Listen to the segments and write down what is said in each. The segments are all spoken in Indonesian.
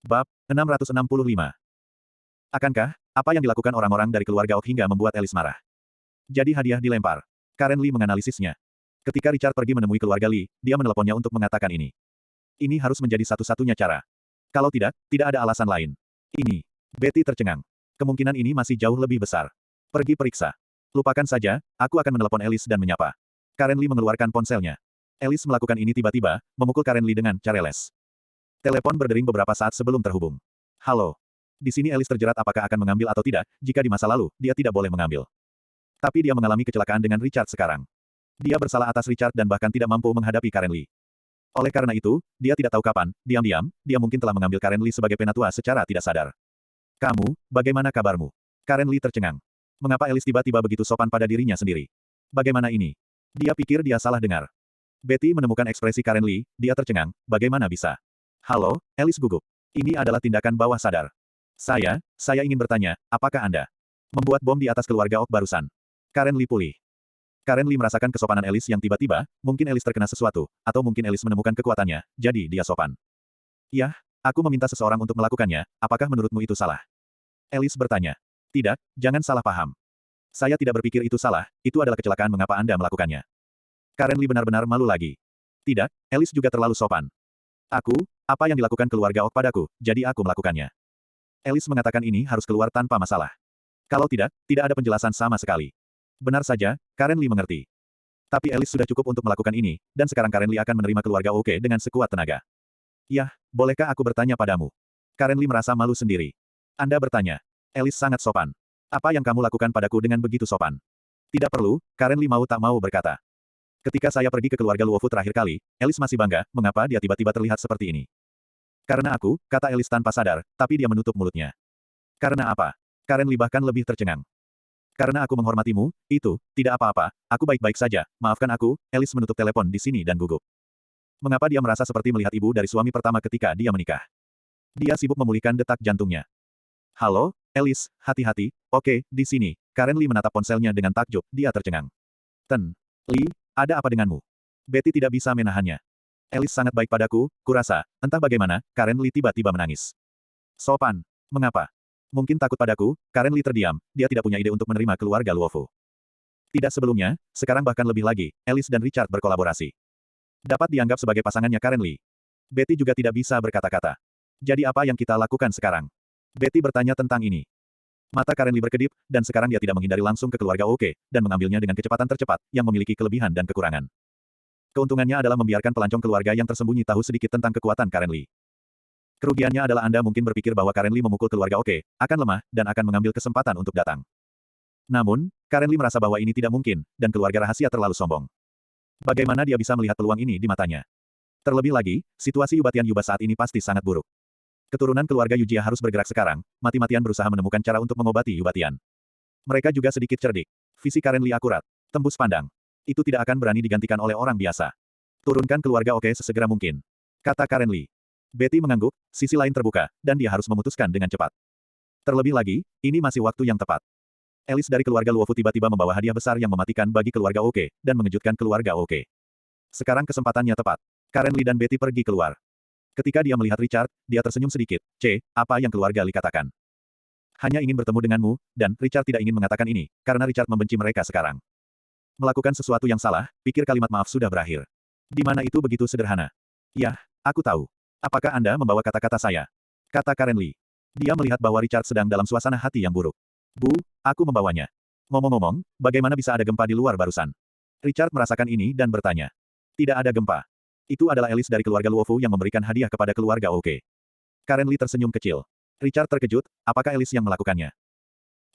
Bab 665. Akankah, apa yang dilakukan orang-orang dari keluarga Ok hingga membuat Alice marah? Jadi hadiah dilempar. Karen Lee menganalisisnya. Ketika Richard pergi menemui keluarga Lee, dia meneleponnya untuk mengatakan ini. Ini harus menjadi satu-satunya cara. Kalau tidak, tidak ada alasan lain. Ini. Betty tercengang. Kemungkinan ini masih jauh lebih besar. Pergi periksa. Lupakan saja, aku akan menelepon Alice dan menyapa. Karen Lee mengeluarkan ponselnya. Alice melakukan ini tiba-tiba, memukul Karen Lee dengan cara les. Telepon berdering beberapa saat sebelum terhubung. Halo. Di sini Alice terjerat apakah akan mengambil atau tidak, jika di masa lalu, dia tidak boleh mengambil. Tapi dia mengalami kecelakaan dengan Richard sekarang. Dia bersalah atas Richard dan bahkan tidak mampu menghadapi Karen Lee. Oleh karena itu, dia tidak tahu kapan, diam-diam, dia mungkin telah mengambil Karen Lee sebagai penatua secara tidak sadar. Kamu, bagaimana kabarmu? Karen Lee tercengang. Mengapa Alice tiba-tiba begitu sopan pada dirinya sendiri? Bagaimana ini? Dia pikir dia salah dengar. Betty menemukan ekspresi Karen Lee, dia tercengang, bagaimana bisa? Halo, Alice gugup. Ini adalah tindakan bawah sadar. Saya ingin bertanya, apakah Anda membuat bom di atas keluarga Ok barusan? Karen Lee pulih. Karen Lee merasakan kesopanan Alice yang tiba-tiba, mungkin Alice terkena sesuatu, atau mungkin Alice menemukan kekuatannya, jadi dia sopan. Yah, aku meminta seseorang untuk melakukannya, apakah menurutmu itu salah? Alice bertanya. Tidak, jangan salah paham. Saya tidak berpikir itu salah, itu adalah kecelakaan mengapa Anda melakukannya. Karen Lee benar-benar malu lagi. Tidak, Alice juga terlalu sopan. Apa yang dilakukan keluarga Ok padaku, jadi aku melakukannya. Alice mengatakan ini harus keluar tanpa masalah. Kalau tidak, tidak ada penjelasan sama sekali. Benar saja, Karen Lee mengerti. Tapi Alice sudah cukup untuk melakukan ini, dan sekarang Karen Lee akan menerima keluarga Oke dengan sekuat tenaga. Yah, bolehkah aku bertanya padamu? Karen Lee merasa malu sendiri. Anda bertanya. Alice sangat sopan. Apa yang kamu lakukan padaku dengan begitu sopan? Tidak perlu, Karen Lee mau tak mau berkata. Ketika saya pergi ke keluarga Luofu terakhir kali, Alice masih bangga, mengapa dia tiba-tiba terlihat seperti ini. Karena aku, kata Alice tanpa sadar, tapi dia menutup mulutnya. Karena apa? Karen Lee bahkan lebih tercengang. Karena aku menghormatimu, itu, tidak apa-apa, aku baik-baik saja, maafkan aku, Alice menutup telepon di sini dan gugup. Mengapa dia merasa seperti melihat ibu dari suami pertama ketika dia menikah? Dia sibuk memulihkan detak jantungnya. Halo, Alice, hati-hati, oke, di sini. Karen Lee menatap ponselnya dengan takjub, dia tercengang. Lee, ada apa denganmu? Betty tidak bisa menahannya. Alice sangat baik padaku, kurasa, entah bagaimana, Karen Lee tiba-tiba menangis. Sopan. Mengapa? Mungkin takut padaku, Karen Lee terdiam, dia tidak punya ide untuk menerima keluarga Luofu. Tidak sebelumnya, sekarang bahkan lebih lagi, Alice dan Richard berkolaborasi. Dapat dianggap sebagai pasangannya Karen Lee. Betty juga tidak bisa berkata-kata. Jadi apa yang kita lakukan sekarang? Betty bertanya tentang ini. Mata Karen Lee berkedip, dan sekarang dia tidak menghindari langsung ke keluarga Oke, dan mengambilnya dengan kecepatan tercepat, yang memiliki kelebihan dan kekurangan. Keuntungannya adalah membiarkan pelancong keluarga yang tersembunyi tahu sedikit tentang kekuatan Karen Lee. Kerugiannya adalah Anda mungkin berpikir bahwa Karen Lee memukul keluarga Oke, akan lemah, dan akan mengambil kesempatan untuk datang. Namun, Karen Lee merasa bahwa ini tidak mungkin, dan keluarga rahasia terlalu sombong. Bagaimana dia bisa melihat peluang ini di matanya? Terlebih lagi, situasi Yubatian Yuba saat ini pasti sangat buruk. Keturunan keluarga Yujia harus bergerak sekarang, mati-matian berusaha menemukan cara untuk mengobati Yubatian. Mereka juga sedikit cerdik. Visi Karen Lee akurat. Tembus pandang. Itu tidak akan berani digantikan oleh orang biasa. Turunkan keluarga Oke sesegera mungkin. Kata Karen Lee. Betty mengangguk, sisi lain terbuka, dan dia harus memutuskan dengan cepat. Terlebih lagi, ini masih waktu yang tepat. Alice dari keluarga Luofu tiba-tiba membawa hadiah besar yang mematikan bagi keluarga Oke, dan mengejutkan keluarga Oke. Sekarang kesempatannya tepat. Karen Lee dan Betty pergi keluar. Ketika dia melihat Richard, dia tersenyum sedikit. Apa yang keluarga Lee katakan? Hanya ingin bertemu denganmu, dan Richard tidak ingin mengatakan ini, karena Richard membenci mereka sekarang. Melakukan sesuatu yang salah, pikir kalimat maaf sudah berakhir. Di mana itu begitu sederhana? Yah, aku tahu. Apakah Anda membawa kata-kata saya? Kata Karen Lee. Dia melihat bahwa Richard sedang dalam suasana hati yang buruk. Bu, aku membawanya. Ngomong-ngomong, bagaimana bisa ada gempa di luar barusan? Richard merasakan ini dan bertanya. Tidak ada gempa. Itu adalah Alice dari keluarga Luofu yang memberikan hadiah kepada keluarga Oke. Karen Lee tersenyum kecil. Richard terkejut, apakah Alice yang melakukannya?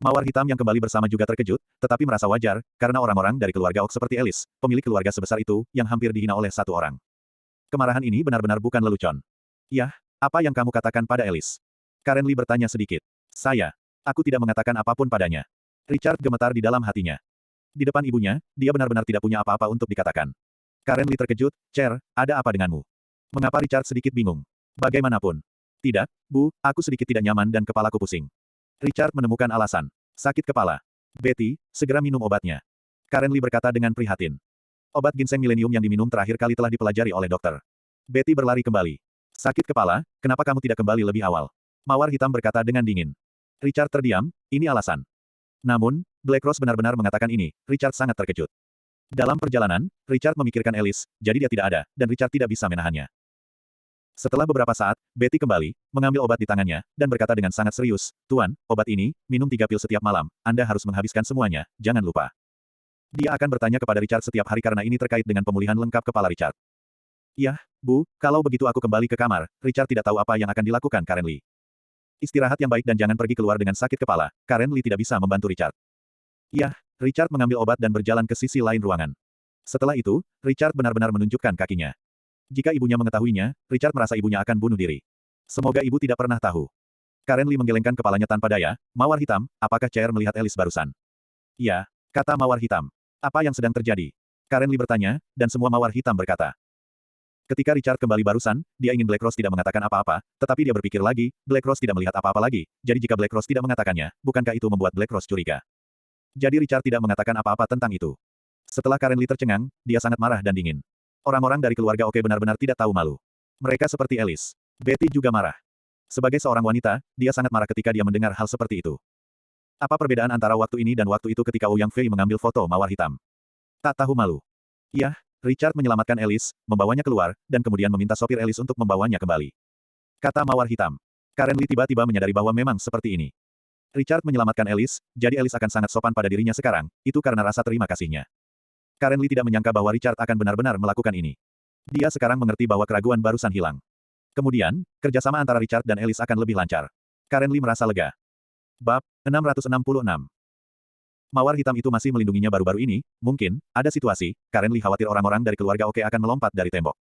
Mawar hitam yang kembali bersama juga terkejut, tetapi merasa wajar, karena orang-orang dari keluarga Ok seperti Alice, pemilik keluarga sebesar itu, yang hampir dihina oleh satu orang. Kemarahan ini benar-benar bukan lelucon. Yah, apa yang kamu katakan pada Alice? Karen Lee bertanya sedikit. Aku tidak mengatakan apapun padanya. Richard gemetar di dalam hatinya. Di depan ibunya, dia benar-benar tidak punya apa-apa untuk dikatakan. Karen Lee terkejut, ada apa denganmu? Mengapa Richard sedikit bingung? Bagaimanapun. Tidak, Bu, aku sedikit tidak nyaman dan kepalaku pusing. Richard menemukan alasan. Sakit kepala. Betty, segera minum obatnya. Karen Lee berkata dengan prihatin. Obat ginseng milenium yang diminum terakhir kali telah dipelajari oleh dokter. Betty berlari kembali. Sakit kepala, kenapa kamu tidak kembali lebih awal? Mawar hitam berkata dengan dingin. Richard terdiam, ini alasan. Namun, Black Rose benar-benar mengatakan ini, Richard sangat terkejut. Dalam perjalanan, Richard memikirkan Alice, jadi dia tidak ada, dan Richard tidak bisa menahannya. Setelah beberapa saat, Betty kembali, mengambil obat di tangannya, dan berkata dengan sangat serius, Tuan, obat ini, minum 3 pil setiap malam, Anda harus menghabiskan semuanya, jangan lupa. Dia akan bertanya kepada Richard setiap hari karena ini terkait dengan pemulihan lengkap kepala Richard. Yah, Bu, kalau begitu aku kembali ke kamar, Richard tidak tahu apa yang akan dilakukan Karen Lee. Istirahat yang baik dan jangan pergi keluar dengan sakit kepala, Karen Lee tidak bisa membantu Richard. Yah, Richard mengambil obat dan berjalan ke sisi lain ruangan. Setelah itu, Richard benar-benar menunjukkan kakinya. Jika ibunya mengetahuinya, Richard merasa ibunya akan bunuh diri. Semoga ibu tidak pernah tahu. Karen Lee menggelengkan kepalanya tanpa daya, Mawar Hitam, apakah Chair melihat Alice barusan? Iya, kata Mawar Hitam. Apa yang sedang terjadi? Karen Lee bertanya, dan semua Mawar Hitam berkata. Ketika Richard kembali barusan, dia ingin Black Rose tidak mengatakan apa-apa, tetapi dia berpikir lagi, Black Rose tidak melihat apa-apa lagi, jadi jika Black Rose tidak mengatakannya, bukankah itu membuat Black Rose curiga? Jadi Richard tidak mengatakan apa-apa tentang itu. Setelah Karen Lee tercengang, dia sangat marah dan dingin. Orang-orang dari keluarga Oke benar-benar tidak tahu malu. Mereka seperti Alice. Betty juga marah. Sebagai seorang wanita, dia sangat marah ketika dia mendengar hal seperti itu. Apa perbedaan antara waktu ini dan waktu itu ketika Ouyang Fei mengambil foto Mawar Hitam? Tak tahu malu. Iya, Richard menyelamatkan Alice, membawanya keluar, dan kemudian meminta sopir Alice untuk membawanya kembali. Kata Mawar Hitam. Karen Lee tiba-tiba menyadari bahwa memang seperti ini. Richard menyelamatkan Alice, jadi Alice akan sangat sopan pada dirinya sekarang, itu karena rasa terima kasihnya. Karen Lee tidak menyangka bahwa Richard akan benar-benar melakukan ini. Dia sekarang mengerti bahwa keraguan barusan hilang. Kemudian, kerjasama antara Richard dan Alice akan lebih lancar. Karen Lee merasa lega. Bab 666. Mawar hitam itu masih melindunginya baru-baru ini, mungkin, ada situasi, Karen Lee khawatir orang-orang dari keluarga Oke akan melompat dari tembok.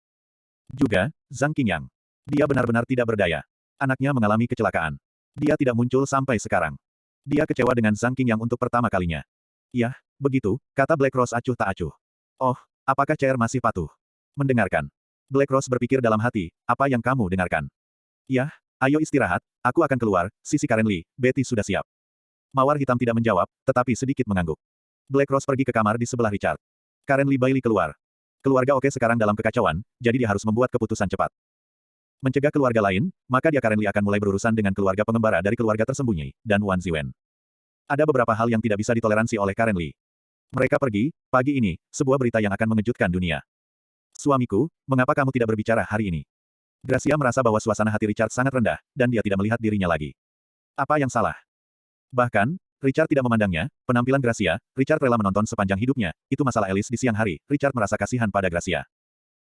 Juga, Zhang Qingyang. Dia benar-benar tidak berdaya. Anaknya mengalami kecelakaan. Dia tidak muncul sampai sekarang. Dia kecewa dengan Zhang Qingyang untuk pertama kalinya. Yah, begitu, kata Black Rose acuh tak acuh. Oh, apakah Chair masih patuh? Mendengarkan. Black Rose berpikir dalam hati, apa yang kamu dengarkan? Yah, ayo istirahat, aku akan keluar, sisi Karen Lee, Betty sudah siap. Mawar hitam tidak menjawab, tetapi sedikit mengangguk. Black Rose pergi ke kamar di sebelah Richard. Karen Lee Bailey keluar. Keluarga Oke sekarang dalam kekacauan, jadi dia harus membuat keputusan cepat. Mencegah keluarga lain, maka dia Karen Lee akan mulai berurusan dengan keluarga pengembara dari keluarga tersembunyi, dan Wan Ziwen. Ada beberapa hal yang tidak bisa ditoleransi oleh Karen Lee. Mereka pergi, pagi ini, sebuah berita yang akan mengejutkan dunia. Suamiku, mengapa kamu tidak berbicara hari ini? Gracia merasa bahwa suasana hati Richard sangat rendah, dan dia tidak melihat dirinya lagi. Apa yang salah? Bahkan, Richard tidak memandangnya, penampilan Gracia, Richard rela menonton sepanjang hidupnya, itu masalah Alice di siang hari, Richard merasa kasihan pada Gracia.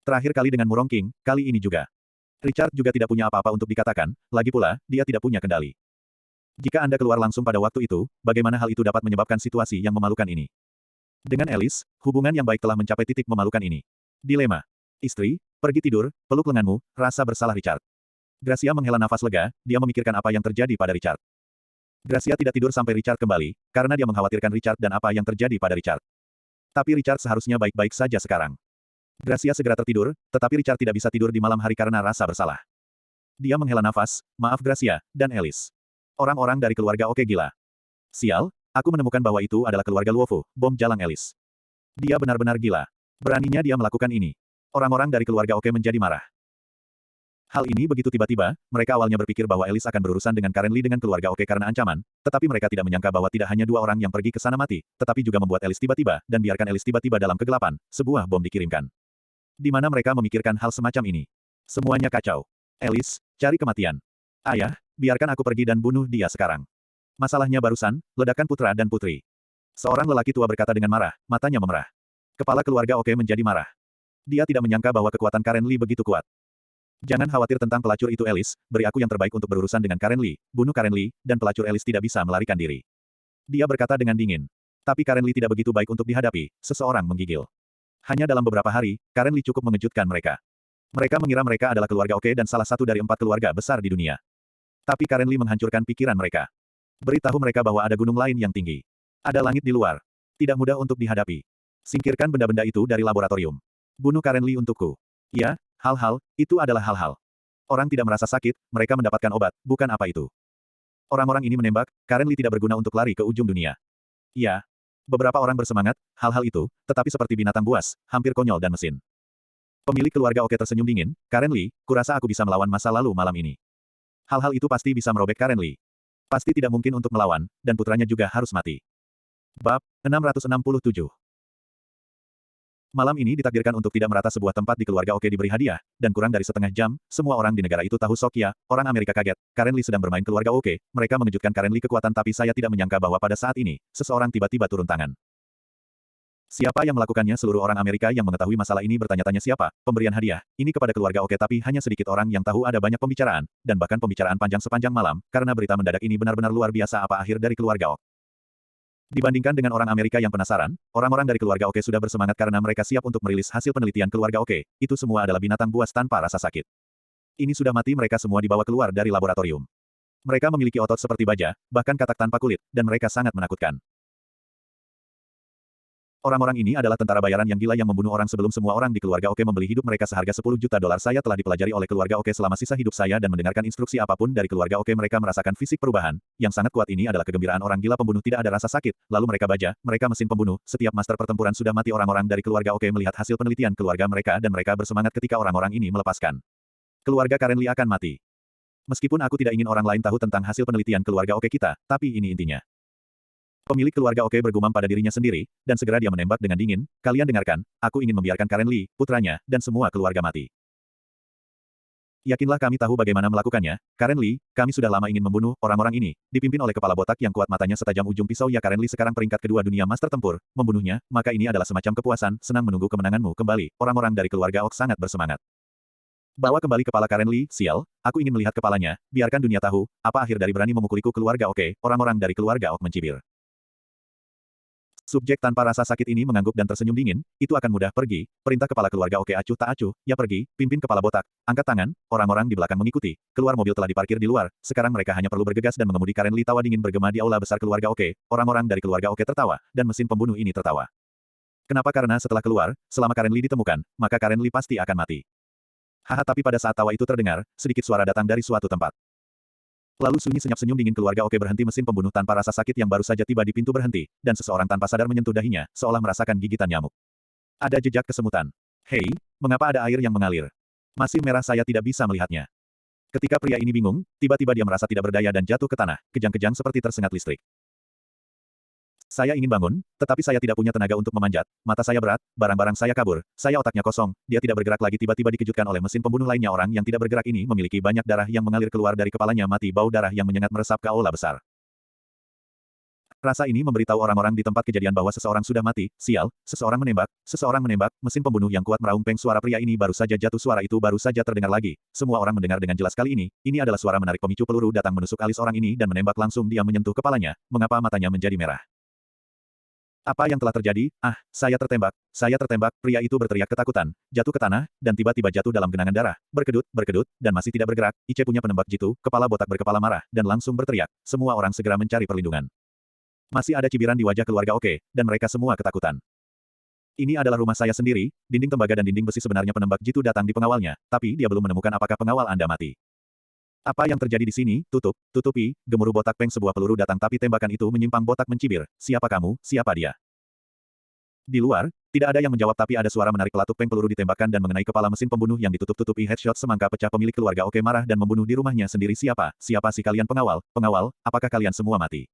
Terakhir kali dengan Murong King, kali ini juga. Richard juga tidak punya apa-apa untuk dikatakan, lagi pula, dia tidak punya kendali. Jika Anda keluar langsung pada waktu itu, bagaimana hal itu dapat menyebabkan situasi yang memalukan ini? Dengan Alice, hubungan yang baik telah mencapai titik memalukan ini. Dilema. Istri, pergi tidur, peluk lenganmu, rasa bersalah Richard. Gracia menghela nafas lega, dia memikirkan apa yang terjadi pada Richard. Gracia tidak tidur sampai Richard kembali, karena dia mengkhawatirkan Richard dan apa yang terjadi pada Richard. Tapi Richard seharusnya baik-baik saja sekarang. Gracia segera tertidur, tetapi Richard tidak bisa tidur di malam hari karena rasa bersalah. Dia menghela nafas, maaf Gracia, dan Alice. Orang-orang dari keluarga Oke gila. Sial, aku menemukan bahwa itu adalah keluarga Luofu, bom jalang Alice. Dia benar-benar gila. Beraninya dia melakukan ini. Orang-orang dari keluarga Oke menjadi marah. Hal ini begitu tiba-tiba, mereka awalnya berpikir bahwa Alice akan berurusan dengan Karen Lee dengan keluarga Oke karena ancaman, tetapi mereka tidak menyangka bahwa tidak hanya dua orang yang pergi ke sana mati, tetapi juga membuat Alice tiba-tiba, dan biarkan Alice tiba-tiba dalam kegelapan, sebuah bom dikirimkan. Di mana mereka memikirkan hal semacam ini? Semuanya kacau. Alice, cari kematian. Ayah, biarkan aku pergi dan bunuh dia sekarang. Masalahnya barusan, ledakan putra dan putri. Seorang lelaki tua berkata dengan marah, matanya memerah. Kepala keluarga Oke menjadi marah. Dia tidak menyangka bahwa kekuatan Karen Lee begitu kuat. Jangan khawatir tentang pelacur itu Alice, beri aku yang terbaik untuk berurusan dengan Karen Lee, bunuh Karen Lee, dan pelacur Alice tidak bisa melarikan diri. Dia berkata dengan dingin. Tapi Karen Lee tidak begitu baik untuk dihadapi, seseorang menggigil. Hanya dalam beberapa hari, Karen Lee cukup mengejutkan mereka. Mereka mengira mereka adalah keluarga Oke dan salah satu dari 4 keluarga besar di dunia. Tapi Karen Lee menghancurkan pikiran mereka. Beritahu mereka bahwa ada gunung lain yang tinggi. Ada langit di luar. Tidak mudah untuk dihadapi. Singkirkan benda-benda itu dari laboratorium. Bunuh Karen Lee untukku. Ya, hal-hal, itu adalah hal-hal. Orang tidak merasa sakit, mereka mendapatkan obat, bukan apa itu. Orang-orang ini menembak, Karen Lee tidak berguna untuk lari ke ujung dunia. Ya, beberapa orang bersemangat, hal-hal itu, tetapi seperti binatang buas, hampir konyol dan mesin. Pemilik keluarga Oke tersenyum dingin, Karen Lee, kurasa aku bisa melawan masa lalu malam ini. Hal-hal itu pasti bisa merobek Karen Lee. Pasti tidak mungkin untuk melawan, dan putranya juga harus mati. Bab 667. Malam ini ditakdirkan untuk tidak merata sebuah tempat di keluarga Oke diberi hadiah, dan kurang dari setengah jam, semua orang di negara itu tahu Sokya, orang Amerika kaget. Karen Lee sedang bermain keluarga Oke, mereka mengejutkan Karen Lee kekuatan tapi saya tidak menyangka bahwa pada saat ini, seseorang tiba-tiba turun tangan. Siapa yang melakukannya? Seluruh orang Amerika yang mengetahui masalah ini bertanya-tanya siapa, pemberian hadiah, ini kepada keluarga Oke tapi hanya sedikit orang yang tahu ada banyak pembicaraan, dan bahkan pembicaraan panjang sepanjang malam, karena berita mendadak ini benar-benar luar biasa apa akhir dari keluarga Oke. Dibandingkan dengan orang Amerika yang penasaran, orang-orang dari keluarga Oke sudah bersemangat karena mereka siap untuk merilis hasil penelitian keluarga Oke, itu semua adalah binatang buas tanpa rasa sakit. Ini sudah mati mereka semua dibawa keluar dari laboratorium. Mereka memiliki otot seperti baja, bahkan katak tanpa kulit, dan mereka sangat menakutkan. Orang-orang ini adalah tentara bayaran yang gila yang membunuh orang sebelum semua orang di keluarga Oke membeli hidup mereka seharga 10 juta dolar. Saya telah dipelajari oleh keluarga Oke selama sisa hidup saya dan mendengarkan instruksi apapun dari keluarga Oke mereka merasakan fisik perubahan. Yang sangat kuat ini adalah kegembiraan orang gila pembunuh tidak ada rasa sakit, lalu mereka baja, mereka mesin pembunuh, setiap master pertempuran sudah mati orang-orang dari keluarga Oke melihat hasil penelitian keluarga mereka dan mereka bersemangat ketika orang-orang ini melepaskan. Keluarga Karen Lee akan mati. Meskipun aku tidak ingin orang lain tahu tentang hasil penelitian keluarga Oke kita, tapi ini intinya. Pemilik keluarga Oke bergumam pada dirinya sendiri, dan segera dia menembak dengan dingin, kalian dengarkan, aku ingin membiarkan Karen Lee, putranya, dan semua keluarga mati. Yakinlah kami tahu bagaimana melakukannya, Karen Lee, kami sudah lama ingin membunuh orang-orang ini, dipimpin oleh kepala botak yang kuat matanya setajam ujung pisau ya Karen Lee sekarang peringkat kedua dunia master tempur, membunuhnya, maka ini adalah semacam kepuasan, senang menunggu kemenanganmu kembali, orang-orang dari keluarga Ok sangat bersemangat. Bawa kembali kepala Karen Lee, sial, aku ingin melihat kepalanya, biarkan dunia tahu, apa akhir dari berani memukuliku keluarga Oke, orang-orang dari keluarga Ok mencibir. Subjek tanpa rasa sakit ini mengangguk dan tersenyum dingin, itu akan mudah pergi, perintah kepala keluarga Oke acuh tak acuh, ya pergi, pimpin kepala botak, angkat tangan, orang-orang di belakang mengikuti, keluar mobil telah diparkir di luar, sekarang mereka hanya perlu bergegas dan mengemudi Karen Lee tawa dingin bergema di aula besar keluarga Oke, orang-orang dari keluarga Oke tertawa, dan mesin pembunuh ini tertawa. Kenapa? Karena setelah keluar, selama Karen Lee ditemukan, maka Karen Lee pasti akan mati. Haha tapi pada saat tawa itu terdengar, sedikit suara datang dari suatu tempat. Lalu sunyi senyap senyum dingin keluarga Oke berhenti mesin pembunuh tanpa rasa sakit yang baru saja tiba di pintu berhenti, dan seseorang tanpa sadar menyentuh dahinya, seolah merasakan gigitan nyamuk. Ada jejak kesemutan. Hei, mengapa ada air yang mengalir? Masih merah saya tidak bisa melihatnya. Ketika pria ini bingung, tiba-tiba dia merasa tidak berdaya dan jatuh ke tanah, kejang-kejang seperti tersengat listrik. Saya ingin bangun, tetapi saya tidak punya tenaga untuk memanjat, mata saya berat, barang-barang saya kabur, saya otaknya kosong, dia tidak bergerak lagi tiba-tiba dikejutkan oleh mesin pembunuh lainnya orang yang tidak bergerak ini memiliki banyak darah yang mengalir keluar dari kepalanya mati bau darah yang menyengat meresap ke aula besar. Rasa ini memberitahu orang-orang di tempat kejadian bahwa seseorang sudah mati, sial, seseorang menembak, mesin pembunuh yang kuat meraung peng suara pria ini baru saja jatuh suara itu baru saja terdengar lagi, semua orang mendengar dengan jelas kali ini adalah suara menarik pemicu peluru datang menusuk alis orang ini dan menembak langsung dia menyentuh kepalanya, mengapa matanya menjadi merah. Apa yang telah terjadi? Ah, saya tertembak, pria itu berteriak ketakutan, jatuh ke tanah, dan tiba-tiba jatuh dalam genangan darah, berkedut, dan masih tidak bergerak, Ice punya penembak jitu, kepala botak berkepala marah, dan langsung berteriak, semua orang segera mencari perlindungan. Masih ada cibiran di wajah keluarga Oke, dan mereka semua ketakutan. Ini adalah rumah saya sendiri, dinding tembaga dan dinding besi sebenarnya penembak jitu datang di pengawalnya, tapi dia belum menemukan apakah pengawal Anda mati. Apa yang terjadi di sini? Tutupi, gemuruh botak peng sebuah peluru datang tapi tembakan itu menyimpang botak mencibir. Siapa kamu? Siapa dia? Di luar, tidak ada yang menjawab tapi ada suara menarik pelatuk peng peluru ditembakkan dan mengenai kepala mesin pembunuh yang ditutup-tutupi headshot semangka pecah pemilik keluarga Oke marah dan membunuh di rumahnya sendiri siapa? Siapa sih kalian pengawal? Pengawal, apakah kalian semua mati?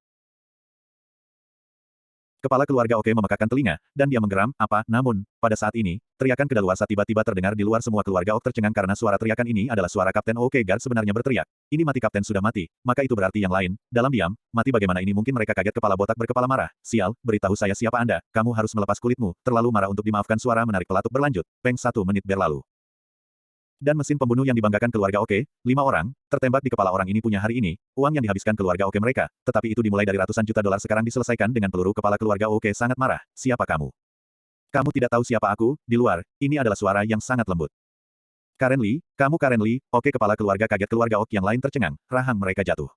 Kepala keluarga Oke memekakkan telinga, dan dia menggeram, apa, namun, pada saat ini, teriakan kedaluarsa tiba-tiba terdengar di luar semua keluarga Ok tercengang karena suara teriakan ini adalah suara Kapten Oke Guard sebenarnya berteriak. Ini mati kapten sudah mati, maka itu berarti yang lain, dalam diam, mati bagaimana ini mungkin mereka kaget kepala botak berkepala marah, sial, beritahu saya siapa Anda, kamu harus melepas kulitmu, terlalu marah untuk dimaafkan suara menarik pelatuk berlanjut, peng 1 menit berlalu. Dan mesin pembunuh yang dibanggakan keluarga Oke, 5 orang, tertembak di kepala orang ini punya hari ini, uang yang dihabiskan keluarga Oke mereka, tetapi itu dimulai dari ratusan juta dolar sekarang diselesaikan dengan peluru kepala keluarga Oke sangat marah, siapa kamu? Kamu tidak tahu siapa aku, di luar, ini adalah suara yang sangat lembut. Karen Lee, kamu Karen Lee, Oke kepala keluarga kaget keluarga Ok yang lain tercengang, rahang mereka jatuh.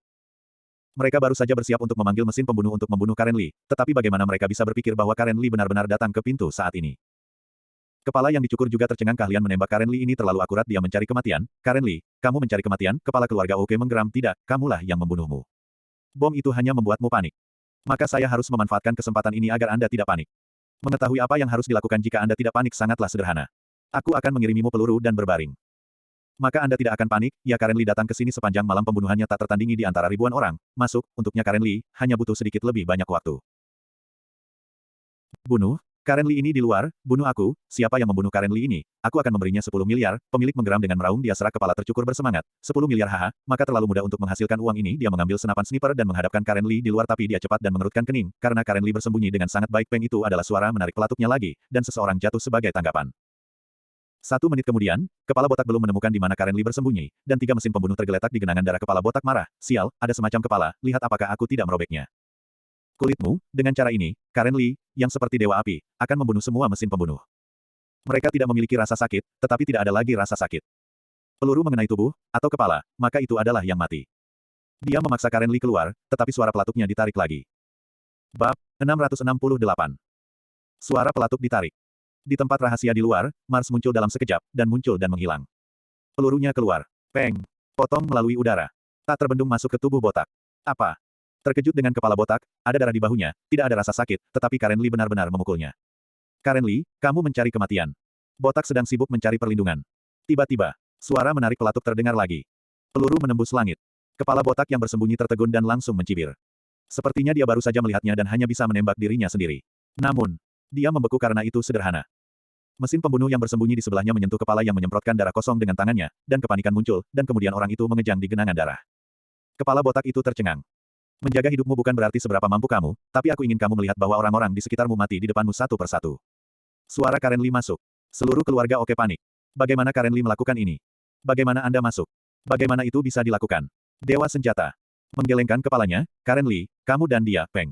Mereka baru saja bersiap untuk memanggil mesin pembunuh untuk membunuh Karen Lee, tetapi bagaimana mereka bisa berpikir bahwa Karen Lee benar-benar datang ke pintu saat ini? Kepala yang dicukur juga tercengang kalian menembak Karen Lee ini terlalu akurat dia mencari kematian. Karen Lee, kamu mencari kematian? Kepala keluarga Oke menggeram tidak, kamulah yang membunuhmu. Bom itu hanya membuatmu panik. Maka saya harus memanfaatkan kesempatan ini agar Anda tidak panik. Mengetahui apa yang harus dilakukan jika Anda tidak panik sangatlah sederhana. Aku akan mengirimimu peluru dan berbaring. Maka Anda tidak akan panik, ya Karen Lee datang ke sini sepanjang malam pembunuhannya tak tertandingi di antara ribuan orang. Masuk, untuknya Karen Lee, hanya butuh sedikit lebih banyak waktu. Bunuh? Karen Lee ini di luar, bunuh aku, siapa yang membunuh Karen Lee ini? Aku akan memberinya 10 miliar, pemilik menggeram dengan meraung dia serak kepala tercukur bersemangat. 10 miliar haha, maka terlalu mudah untuk menghasilkan uang ini dia mengambil senapan sniper dan menghadapkan Karen Lee di luar tapi dia cepat dan mengerutkan kening, karena Karen Lee bersembunyi dengan sangat baik Peng itu adalah suara menarik pelatuknya lagi, dan seseorang jatuh sebagai tanggapan. 1 menit kemudian, kepala botak belum menemukan di mana Karen Lee bersembunyi, dan 3 mesin pembunuh tergeletak di genangan darah kepala botak marah. Sial, ada semacam kepala, lihat apakah aku tidak merobeknya. Kulitmu, dengan cara ini, Karen Lee, yang seperti dewa api, akan membunuh semua mesin pembunuh. Mereka tidak memiliki rasa sakit, tetapi tidak ada lagi rasa sakit. Peluru mengenai tubuh, atau kepala, maka itu adalah yang mati. Dia memaksa Karen Lee keluar, tetapi suara pelatuknya ditarik lagi. Bab 668. Suara pelatuk ditarik. Di tempat rahasia di luar, Mars muncul dalam sekejap, dan muncul dan menghilang. Pelurunya keluar. Peng. Potong melalui udara. Tak terbendung masuk ke tubuh botak. Apa? Terkejut dengan kepala botak, ada darah di bahunya, tidak ada rasa sakit, tetapi Karen Lee benar-benar memukulnya. Karen Lee, kamu mencari kematian. Botak sedang sibuk mencari perlindungan. Tiba-tiba, suara menarik pelatuk terdengar lagi. Peluru menembus langit. Kepala botak yang bersembunyi tertegun dan langsung mencibir. Sepertinya dia baru saja melihatnya dan hanya bisa menembak dirinya sendiri. Namun, dia membeku karena itu sederhana. Mesin pembunuh yang bersembunyi di sebelahnya menyentuh kepala yang menyemprotkan darah kosong dengan tangannya, dan kepanikan muncul, dan kemudian orang itu mengejang di genangan darah. Kepala botak itu tercengang. Menjaga hidupmu bukan berarti seberapa mampu kamu, tapi aku ingin kamu melihat bahwa orang-orang di sekitarmu mati di depanmu satu persatu. Suara Karen Lee masuk. Seluruh keluarga Oke panik. Bagaimana Karen Lee melakukan ini? Bagaimana Anda masuk? Bagaimana itu bisa dilakukan? Dewa senjata. Menggelengkan kepalanya, Karen Lee, kamu dan dia, Peng.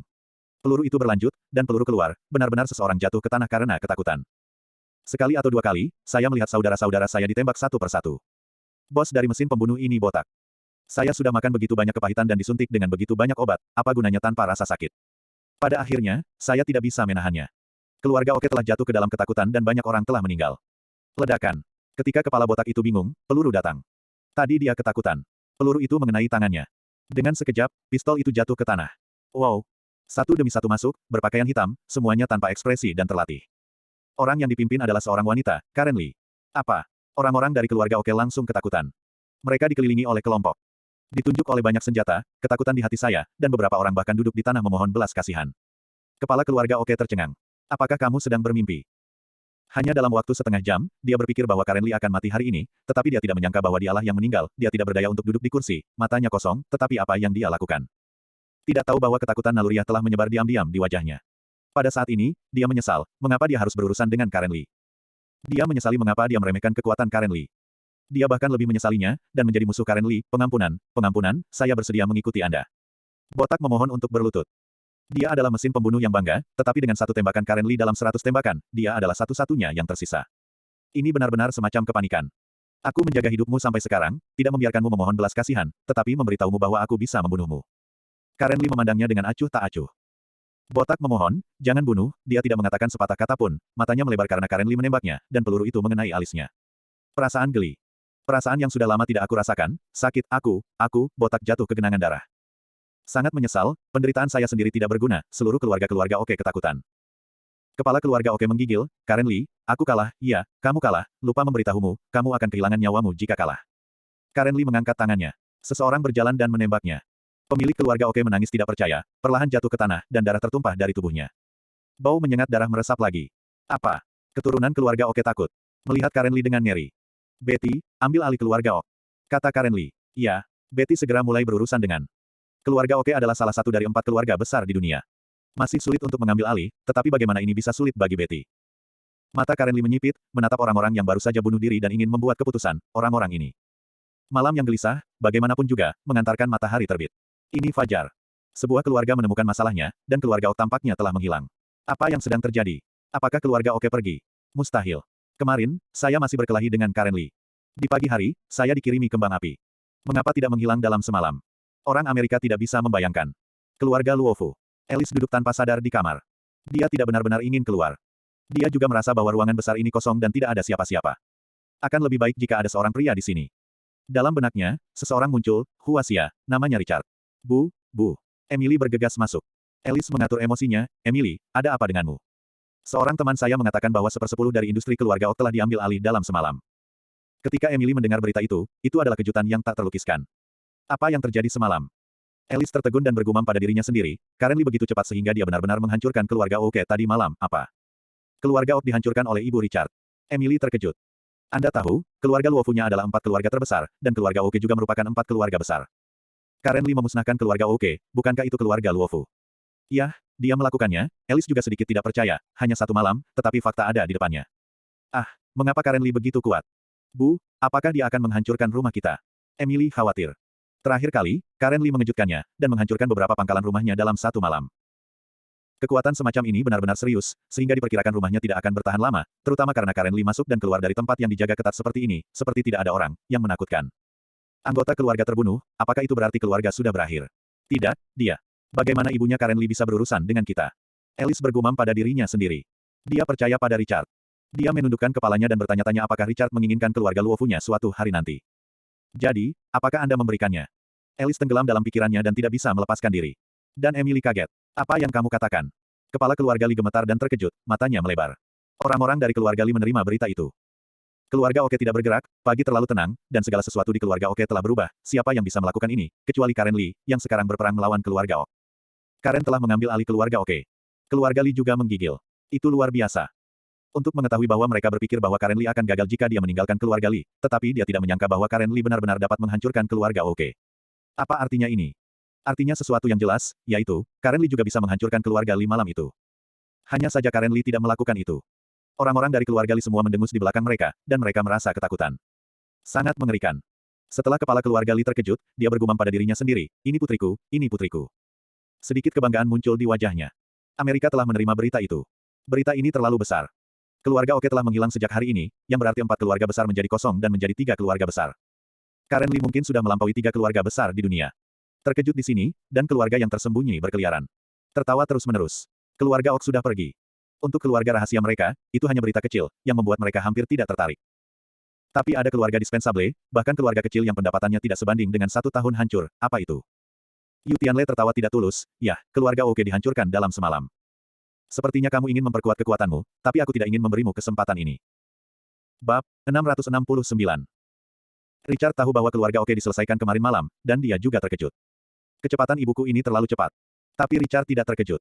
Peluru itu berlanjut, dan peluru keluar, benar-benar seseorang jatuh ke tanah karena ketakutan. Sekali atau 2 kali, saya melihat saudara-saudara saya ditembak satu persatu. Bos dari mesin pembunuh ini botak. Saya sudah makan begitu banyak kepahitan dan disuntik dengan begitu banyak obat, apa gunanya tanpa rasa sakit? Pada akhirnya, saya tidak bisa menahannya. Keluarga Oke telah jatuh ke dalam ketakutan dan banyak orang telah meninggal. Ledakan. Ketika kepala botak itu bingung, peluru datang. Tadi dia ketakutan. Peluru itu mengenai tangannya. Dengan sekejap, pistol itu jatuh ke tanah. Wow. Satu demi satu masuk, berpakaian hitam, semuanya tanpa ekspresi dan terlatih. Orang yang dipimpin adalah seorang wanita, Karen Lee. Apa? Orang-orang dari keluarga Oke langsung ketakutan. Mereka dikelilingi oleh kelompok. Ditunjuk oleh banyak senjata, ketakutan di hati saya, dan beberapa orang bahkan duduk di tanah memohon belas kasihan. Kepala keluarga Oke tercengang. Apakah kamu sedang bermimpi? Hanya dalam waktu setengah jam, dia berpikir bahwa Karen Lee akan mati hari ini, tetapi dia tidak menyangka bahwa dialah yang meninggal, dia tidak berdaya untuk duduk di kursi, matanya kosong, tetapi apa yang dia lakukan? Tidak tahu bahwa ketakutan naluriah telah menyebar diam-diam di wajahnya. Pada saat ini, dia menyesal, mengapa dia harus berurusan dengan Karen Lee. Dia menyesali mengapa dia meremehkan kekuatan Karen Lee. Dia bahkan lebih menyesalinya, dan menjadi musuh Karen Lee. Pengampunan, pengampunan, saya bersedia mengikuti Anda. Botak memohon untuk berlutut. Dia adalah mesin pembunuh yang bangga, tetapi dengan satu tembakan Karen Lee dalam 100 tembakan, dia adalah satu-satunya yang tersisa. Ini benar-benar semacam kepanikan. Aku menjaga hidupmu sampai sekarang, tidak membiarkanmu memohon belas kasihan, tetapi memberitahumu bahwa aku bisa membunuhmu. Karen Lee memandangnya dengan acuh tak acuh. Botak memohon, jangan bunuh, dia tidak mengatakan sepatah kata pun, matanya melebar karena Karen Lee menembaknya, dan peluru itu mengenai alisnya. Perasaan geli. Perasaan yang sudah lama tidak aku rasakan, sakit, botak jatuh ke genangan darah. Sangat menyesal, penderitaan saya sendiri tidak berguna, seluruh keluarga-keluarga Oke ketakutan. Kepala keluarga Oke menggigil, Karen Lee, aku kalah, iya, kamu kalah, lupa memberitahumu, kamu akan kehilangan nyawamu jika kalah. Karen Lee mengangkat tangannya. Seseorang berjalan dan menembaknya. Pemilik keluarga Oke menangis tidak percaya, perlahan jatuh ke tanah, dan darah tertumpah dari tubuhnya. Bau menyengat darah meresap lagi. Apa? Keturunan keluarga Oke takut. Melihat Karen Lee dengan ngeri. Betty, ambil alih keluarga Oke. Kata Karen Lee. Iya. Betty segera mulai berurusan dengan. Keluarga Oke adalah salah satu dari 4 keluarga besar di dunia. Masih sulit untuk mengambil alih, tetapi bagaimana ini bisa sulit bagi Betty? Mata Karen Lee menyipit, menatap orang-orang yang baru saja bunuh diri dan ingin membuat keputusan, orang-orang ini. Malam yang gelisah, bagaimanapun juga, mengantarkan matahari terbit. Ini fajar. Sebuah keluarga menemukan masalahnya, dan keluarga Oke tampaknya telah menghilang. Apa yang sedang terjadi? Apakah keluarga Oke pergi? Mustahil. Kemarin, saya masih berkelahi dengan Karen Lee. Di pagi hari, saya dikirimi kembang api. Mengapa tidak menghilang dalam semalam? Orang Amerika tidak bisa membayangkan. Keluarga Luofu. Alice duduk tanpa sadar di kamar. Dia tidak benar-benar ingin keluar. Dia juga merasa bahwa ruangan besar ini kosong dan tidak ada siapa-siapa. Akan lebih baik jika ada seorang pria di sini. Dalam benaknya, seseorang muncul, Huasia, namanya Richard. Bu. Emily bergegas masuk. Alice mengatur emosinya, Emily, ada apa denganmu? Seorang teman saya mengatakan bahwa 1/10 dari industri keluarga Ok telah diambil alih dalam semalam. Ketika Emily mendengar berita itu adalah kejutan yang tak terlukiskan. Apa yang terjadi semalam? Alice tertegun dan bergumam pada dirinya sendiri, Karen Lee begitu cepat sehingga dia benar-benar menghancurkan keluarga Oke tadi malam, apa? Keluarga Ok dihancurkan oleh Ibu Richard. Emily terkejut. Anda tahu, keluarga Luofu-nya adalah 4 keluarga terbesar, dan keluarga Oke juga merupakan 4 keluarga besar. Karen Lee memusnahkan keluarga Oke, bukankah itu keluarga Luofu? Iya, dia melakukannya. Alice juga sedikit tidak percaya, hanya satu malam, tetapi fakta ada di depannya. Ah, mengapa Karen Lee begitu kuat? Bu, apakah dia akan menghancurkan rumah kita? Emily khawatir. Terakhir kali, Karen Lee mengejutkannya, dan menghancurkan beberapa pangkalan rumahnya dalam satu malam. Kekuatan semacam ini benar-benar serius, sehingga diperkirakan rumahnya tidak akan bertahan lama, terutama karena Karen Lee masuk dan keluar dari tempat yang dijaga ketat seperti ini, seperti tidak ada orang, yang menakutkan. Anggota keluarga terbunuh, apakah itu berarti keluarga sudah berakhir? Tidak, dia. Bagaimana ibunya Karen Lee bisa berurusan dengan kita? Alice bergumam pada dirinya sendiri. Dia percaya pada Richard. Dia menundukkan kepalanya dan bertanya-tanya apakah Richard menginginkan keluarga Luofu-nya suatu hari nanti. Jadi, apakah Anda memberikannya? Alice tenggelam dalam pikirannya dan tidak bisa melepaskan diri. Dan Emily kaget. Apa yang kamu katakan? Kepala keluarga Lee gemetar dan terkejut, matanya melebar. Orang-orang dari keluarga Lee menerima berita itu. Keluarga Oke tidak bergerak, pagi terlalu tenang, dan segala sesuatu di keluarga Oke telah berubah. Siapa yang bisa melakukan ini, kecuali Karen Lee, yang sekarang berperang melawan keluarga Ok. Karen telah mengambil alih keluarga Oke. Keluarga Lee juga menggigil. Itu luar biasa. Untuk mengetahui bahwa mereka berpikir bahwa Karen Lee akan gagal jika dia meninggalkan keluarga Lee, tetapi dia tidak menyangka bahwa Karen Lee benar-benar dapat menghancurkan keluarga Oke. Apa artinya ini? Artinya sesuatu yang jelas, yaitu, Karen Lee juga bisa menghancurkan keluarga Lee malam itu. Hanya saja Karen Lee tidak melakukan itu. Orang-orang dari keluarga Lee semua mendengus di belakang mereka, dan mereka merasa ketakutan. Sangat mengerikan. Setelah kepala keluarga Lee terkejut, dia bergumam pada dirinya sendiri, ini putriku, ini putriku. Sedikit kebanggaan muncul di wajahnya. Amerika telah menerima berita itu. Berita ini terlalu besar. Keluarga Oke telah menghilang sejak hari ini, yang berarti 4 keluarga besar menjadi kosong dan menjadi 3 keluarga besar. Karen Lee mungkin sudah melampaui 3 keluarga besar di dunia. Terkejut di sini, dan keluarga yang tersembunyi berkeliaran. Tertawa terus-menerus. Keluarga Ok sudah pergi. Untuk keluarga rahasia mereka, itu hanya berita kecil, yang membuat mereka hampir tidak tertarik. Tapi ada keluarga dispensable, bahkan keluarga kecil yang pendapatannya tidak sebanding dengan 1 tahun hancur, apa itu? Yu Tianle tertawa tidak tulus, ya, keluarga Oke dihancurkan dalam semalam. Sepertinya kamu ingin memperkuat kekuatanmu, tapi aku tidak ingin memberimu kesempatan ini. Bab 669. Richard tahu bahwa keluarga Oke diselesaikan kemarin malam, dan dia juga terkejut. Kecepatan ibuku ini terlalu cepat. Tapi Richard tidak terkejut.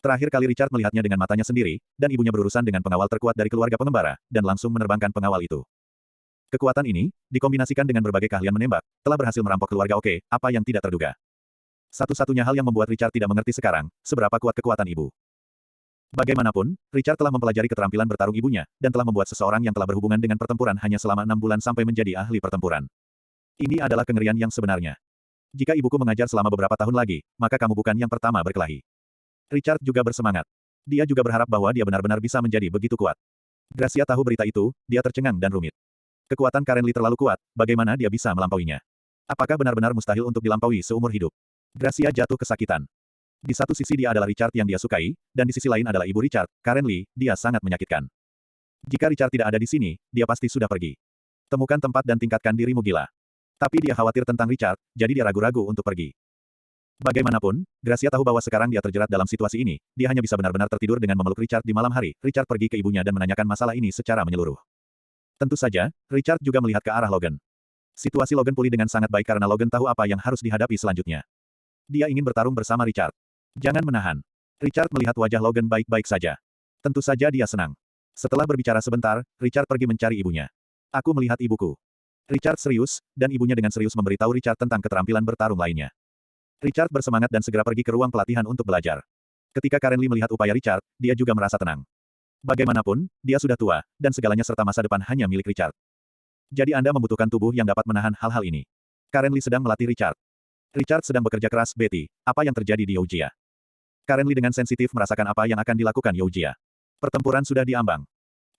Terakhir kali Richard melihatnya dengan matanya sendiri, dan ibunya berurusan dengan pengawal terkuat dari keluarga pengembara, dan langsung menerbangkan pengawal itu. Kekuatan ini, dikombinasikan dengan berbagai keahlian menembak, telah berhasil merampok keluarga Oke, apa yang tidak terduga. Satu-satunya hal yang membuat Richard tidak mengerti sekarang, seberapa kuat kekuatan ibu. Bagaimanapun, Richard telah mempelajari keterampilan bertarung ibunya, dan telah membuat seseorang yang telah berhubungan dengan pertempuran hanya selama 6 bulan sampai menjadi ahli pertempuran. Ini adalah kengerian yang sebenarnya. Jika ibuku mengajar selama beberapa tahun lagi, maka kamu bukan yang pertama berkelahi. Richard juga bersemangat. Dia juga berharap bahwa dia benar-benar bisa menjadi begitu kuat. Gracia tahu berita itu, dia tercengang dan rumit. Kekuatan Karen Lee terlalu kuat, bagaimana dia bisa melampauinya? Apakah benar-benar mustahil untuk dilampaui seumur hidup? Gracia jatuh kesakitan. Di satu sisi dia adalah Richard yang dia sukai, dan di sisi lain adalah ibu Richard, Karen Lee, dia sangat menyakitkan. Jika Richard tidak ada di sini, dia pasti sudah pergi. Temukan tempat dan tingkatkan dirimu gila. Tapi dia khawatir tentang Richard, jadi dia ragu-ragu untuk pergi. Bagaimanapun, Gracia tahu bahwa sekarang dia terjerat dalam situasi ini, dia hanya bisa benar-benar tertidur dengan memeluk Richard di malam hari. Richard pergi ke ibunya dan menanyakan masalah ini secara menyeluruh. Tentu saja, Richard juga melihat ke arah Logan. Situasi Logan pulih dengan sangat baik karena Logan tahu apa yang harus dihadapi selanjutnya. Dia ingin bertarung bersama Richard. Jangan menahan. Richard melihat wajah Logan baik-baik saja. Tentu saja dia senang. Setelah berbicara sebentar, Richard pergi mencari ibunya. Aku melihat ibuku. Richard serius, dan ibunya dengan serius memberitahu Richard tentang keterampilan bertarung lainnya. Richard bersemangat dan segera pergi ke ruang pelatihan untuk belajar. Ketika Karen Lee melihat upaya Richard, dia juga merasa tenang. Bagaimanapun, dia sudah tua, dan segalanya serta masa depan hanya milik Richard. Jadi Anda membutuhkan tubuh yang dapat menahan hal-hal ini. Karen Lee sedang melatih Richard. Richard sedang bekerja keras, Betty. Apa yang terjadi di Youjia? Karen Lee dengan sensitif merasakan apa yang akan dilakukan Youjia. Pertempuran sudah diambang.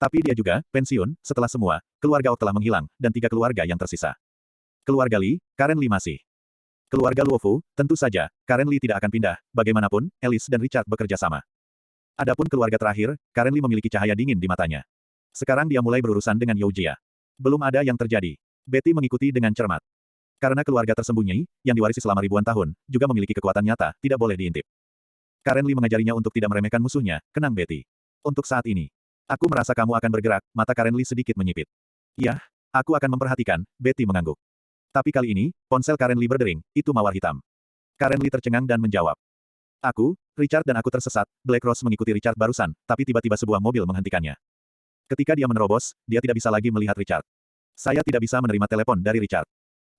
Tapi dia juga, pensiun, setelah semua, keluarga Ok telah menghilang, dan 3 keluarga yang tersisa. Keluarga Lee, Karen Lee masih. Keluarga Luofu, tentu saja, Karen Lee tidak akan pindah, bagaimanapun, Alice dan Richard bekerja sama. Adapun keluarga terakhir, Karen Lee memiliki cahaya dingin di matanya. Sekarang dia mulai berurusan dengan Youjia. Belum ada yang terjadi. Betty mengikuti dengan cermat. Karena keluarga tersembunyi, yang diwarisi selama ribuan tahun, juga memiliki kekuatan nyata, tidak boleh diintip. Karen Lee mengajarinya untuk tidak meremehkan musuhnya, kenang Betty. Untuk saat ini. Aku merasa kamu akan bergerak, mata Karen Lee sedikit menyipit. Yah, aku akan memperhatikan, Betty mengangguk. Tapi kali ini, ponsel Karen Lee berdering, itu mawar hitam. Karen Lee tercengang dan menjawab. Richard dan aku tersesat, Black Rose mengikuti Richard barusan, tapi tiba-tiba sebuah mobil menghentikannya. Ketika dia menerobos, dia tidak bisa lagi melihat Richard. Saya tidak bisa menerima telepon dari Richard.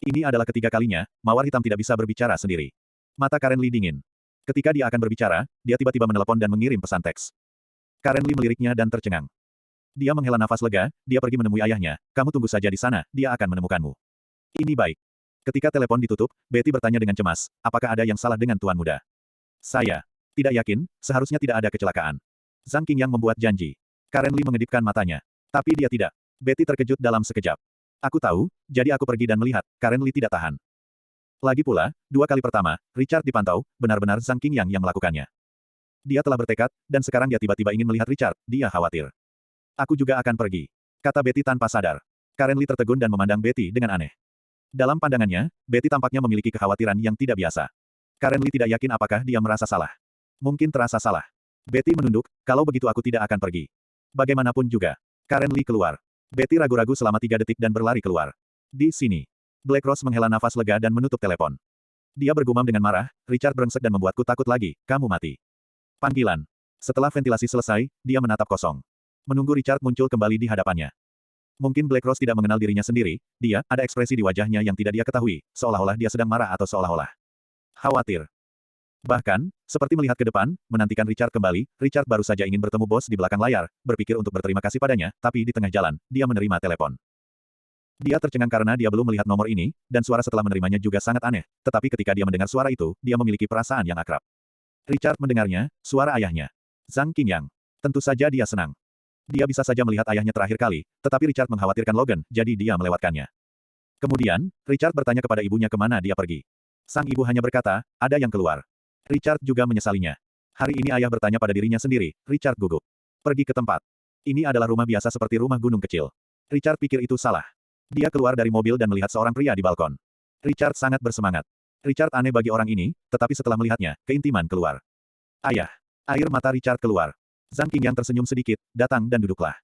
Ini adalah ketiga kalinya, mawar hitam tidak bisa berbicara sendiri. Mata Karen Lee dingin. Ketika dia akan berbicara, dia tiba-tiba menelepon dan mengirim pesan teks. Karen Lee meliriknya dan tercengang. Dia menghela nafas lega, dia pergi menemui ayahnya, kamu tunggu saja di sana, dia akan menemukanmu. Ini baik. Ketika telepon ditutup, Betty bertanya dengan cemas, apakah ada yang salah dengan Tuan Muda? Saya tidak yakin, seharusnya tidak ada kecelakaan. Zhang Qingyang membuat janji. Karen Lee mengedipkan matanya. Tapi dia tidak. Betty terkejut dalam sekejap. Aku tahu, jadi aku pergi dan melihat, Karen Lee tidak tahan. Lagi pula, 2 kali pertama, Richard dipantau, benar-benar Zhang Qingyang yang melakukannya. Dia telah bertekad, dan sekarang dia tiba-tiba ingin melihat Richard, dia khawatir. Aku juga akan pergi. Kata Betty tanpa sadar. Karen Lee tertegun dan memandang Betty dengan aneh. Dalam pandangannya, Betty tampaknya memiliki kekhawatiran yang tidak biasa. Karen Lee tidak yakin apakah dia merasa salah. Mungkin terasa salah. Betty menunduk, kalau begitu aku tidak akan pergi. Bagaimanapun juga. Karen Lee keluar. Betty ragu-ragu selama 3 detik dan berlari keluar. Di sini. Black Rose menghela nafas lega dan menutup telepon. Dia bergumam dengan marah, Richard brengsek dan membuatku takut lagi, kamu mati. Panggilan. Setelah ventilasi selesai, dia menatap kosong. Menunggu Richard muncul kembali di hadapannya. Mungkin Black Rose tidak mengenal dirinya sendiri, dia, ada ekspresi di wajahnya yang tidak dia ketahui, seolah-olah dia sedang marah atau seolah-olah khawatir. Bahkan, seperti melihat ke depan, menantikan Richard kembali, Richard baru saja ingin bertemu bos di belakang layar, berpikir untuk berterima kasih padanya, tapi di tengah jalan, dia menerima telepon. Dia tercengang karena dia belum melihat nomor ini, dan suara setelah menerimanya juga sangat aneh, tetapi ketika dia mendengar suara itu, dia memiliki perasaan yang akrab. Richard mendengarnya, suara ayahnya. Zhang Qingyang. Tentu saja dia senang. Dia bisa saja melihat ayahnya terakhir kali, tetapi Richard mengkhawatirkan Logan, jadi dia melewatkannya. Kemudian, Richard bertanya kepada ibunya kemana dia pergi. Sang ibu hanya berkata, ada yang keluar. Richard juga menyesalinya. Hari ini ayah bertanya pada dirinya sendiri, Richard gugup. Pergi ke tempat. Ini adalah rumah biasa seperti rumah gunung kecil. Richard pikir itu salah. Dia keluar dari mobil dan melihat seorang pria di balkon. Richard sangat bersemangat. Richard aneh bagi orang ini, tetapi setelah melihatnya, keintiman keluar. Ayah. Air mata Richard keluar. Zhang Qingyang tersenyum sedikit, datang dan duduklah.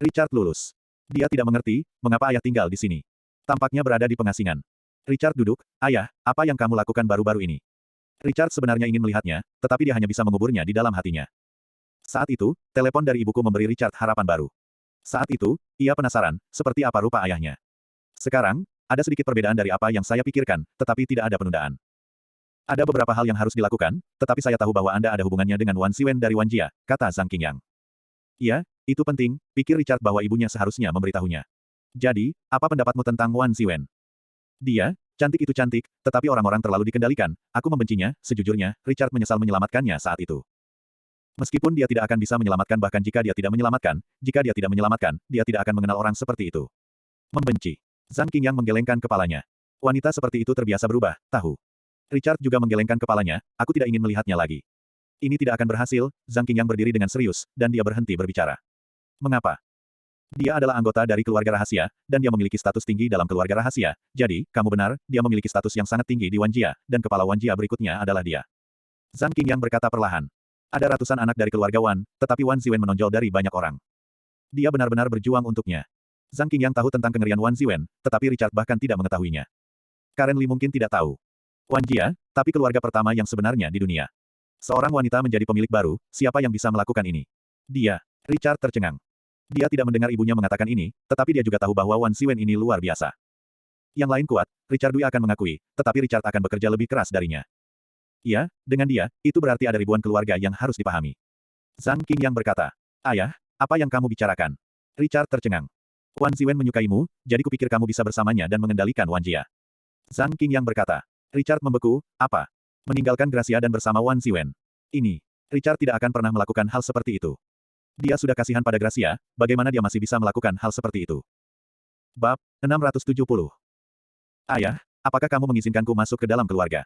Richard lulus. Dia tidak mengerti, mengapa ayah tinggal di sini. Tampaknya berada di pengasingan. Richard duduk, ayah, apa yang kamu lakukan baru-baru ini? Richard sebenarnya ingin melihatnya, tetapi dia hanya bisa menguburnya di dalam hatinya. Saat itu, telepon dari ibuku memberi Richard harapan baru. Saat itu, ia penasaran, seperti apa rupa ayahnya. Sekarang, ada sedikit perbedaan dari apa yang saya pikirkan, tetapi tidak ada penundaan. Ada beberapa hal yang harus dilakukan, tetapi saya tahu bahwa Anda ada hubungannya dengan Wan Ziwen dari Wan Jia, kata Zhang Qingyang. Iya, itu penting, pikir Richard bahwa ibunya seharusnya memberitahunya. Jadi, apa pendapatmu tentang Wan Ziwen? Dia, cantik itu cantik, tetapi orang-orang terlalu dikendalikan, aku membencinya, sejujurnya, Richard menyesal menyelamatkannya saat itu. Meskipun dia tidak akan bisa menyelamatkan bahkan jika dia tidak menyelamatkan, jika dia tidak menyelamatkan, dia tidak akan mengenal orang seperti itu. Membenci. Zhang Qingyang menggelengkan kepalanya. Wanita seperti itu terbiasa berubah, tahu. Richard juga menggelengkan kepalanya, aku tidak ingin melihatnya lagi. Ini tidak akan berhasil, Zhang Qingyang berdiri dengan serius, dan dia berhenti berbicara. Mengapa? Dia adalah anggota dari keluarga rahasia, dan dia memiliki status tinggi dalam keluarga rahasia, jadi, kamu benar, dia memiliki status yang sangat tinggi di Wan Jia, dan kepala Wan Jia berikutnya adalah dia. Zhang Qingyang berkata perlahan. Ada ratusan anak dari keluarga Wan, tetapi Wan Ziwen menonjol dari banyak orang. Dia benar-benar berjuang untuknya. Zhang Qingyang tahu tentang kengerian Wan Ziwen, tetapi Richard bahkan tidak mengetahuinya. Karen Lee mungkin tidak tahu. Wan Jia, tapi keluarga pertama yang sebenarnya di dunia. Seorang wanita menjadi pemilik baru, siapa yang bisa melakukan ini? Dia. Richard tercengang. Dia tidak mendengar ibunya mengatakan ini, tetapi dia juga tahu bahwa Wan Ziwen ini luar biasa. Yang lain kuat, Richard Dui akan mengakui, tetapi Richard akan bekerja lebih keras darinya. Iya, dengan dia, itu berarti ada ribuan keluarga yang harus dipahami. Zhang Qingyang berkata, ayah, apa yang kamu bicarakan? Richard tercengang. Wan Ziwen menyukaimu, jadi kupikir kamu bisa bersamanya dan mengendalikan Wan Jia. Zhang Qingyang berkata. Richard membeku, apa? Meninggalkan Gracia dan bersama Wan Ziwen. Ini. Richard tidak akan pernah melakukan hal seperti itu. Dia sudah kasihan pada Gracia, bagaimana dia masih bisa melakukan hal seperti itu? Bab 670. Ayah, apakah kamu mengizinkanku masuk ke dalam keluarga?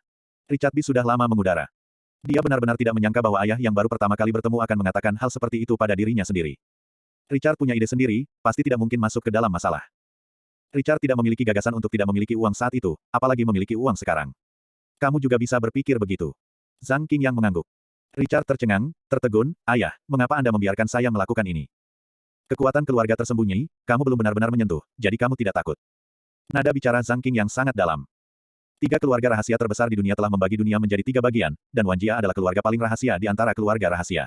Richard B. sudah lama mengudara. Dia benar-benar tidak menyangka bahwa ayah yang baru pertama kali bertemu akan mengatakan hal seperti itu pada dirinya sendiri. Richard punya ide sendiri, pasti tidak mungkin masuk ke dalam masalah. Richard tidak memiliki gagasan untuk tidak memiliki uang saat itu, apalagi memiliki uang sekarang. Kamu juga bisa berpikir begitu. Zhang Qingyang mengangguk. Richard tercengang, tertegun, "Ayah, mengapa Anda membiarkan saya melakukan ini? Kekuatan keluarga tersembunyi, kamu belum benar-benar menyentuh, jadi kamu tidak takut." Nada bicara Zhang Qing yang sangat dalam. Tiga keluarga rahasia terbesar di dunia telah membagi dunia menjadi tiga bagian, dan Wan Jia adalah keluarga paling rahasia di antara keluarga rahasia.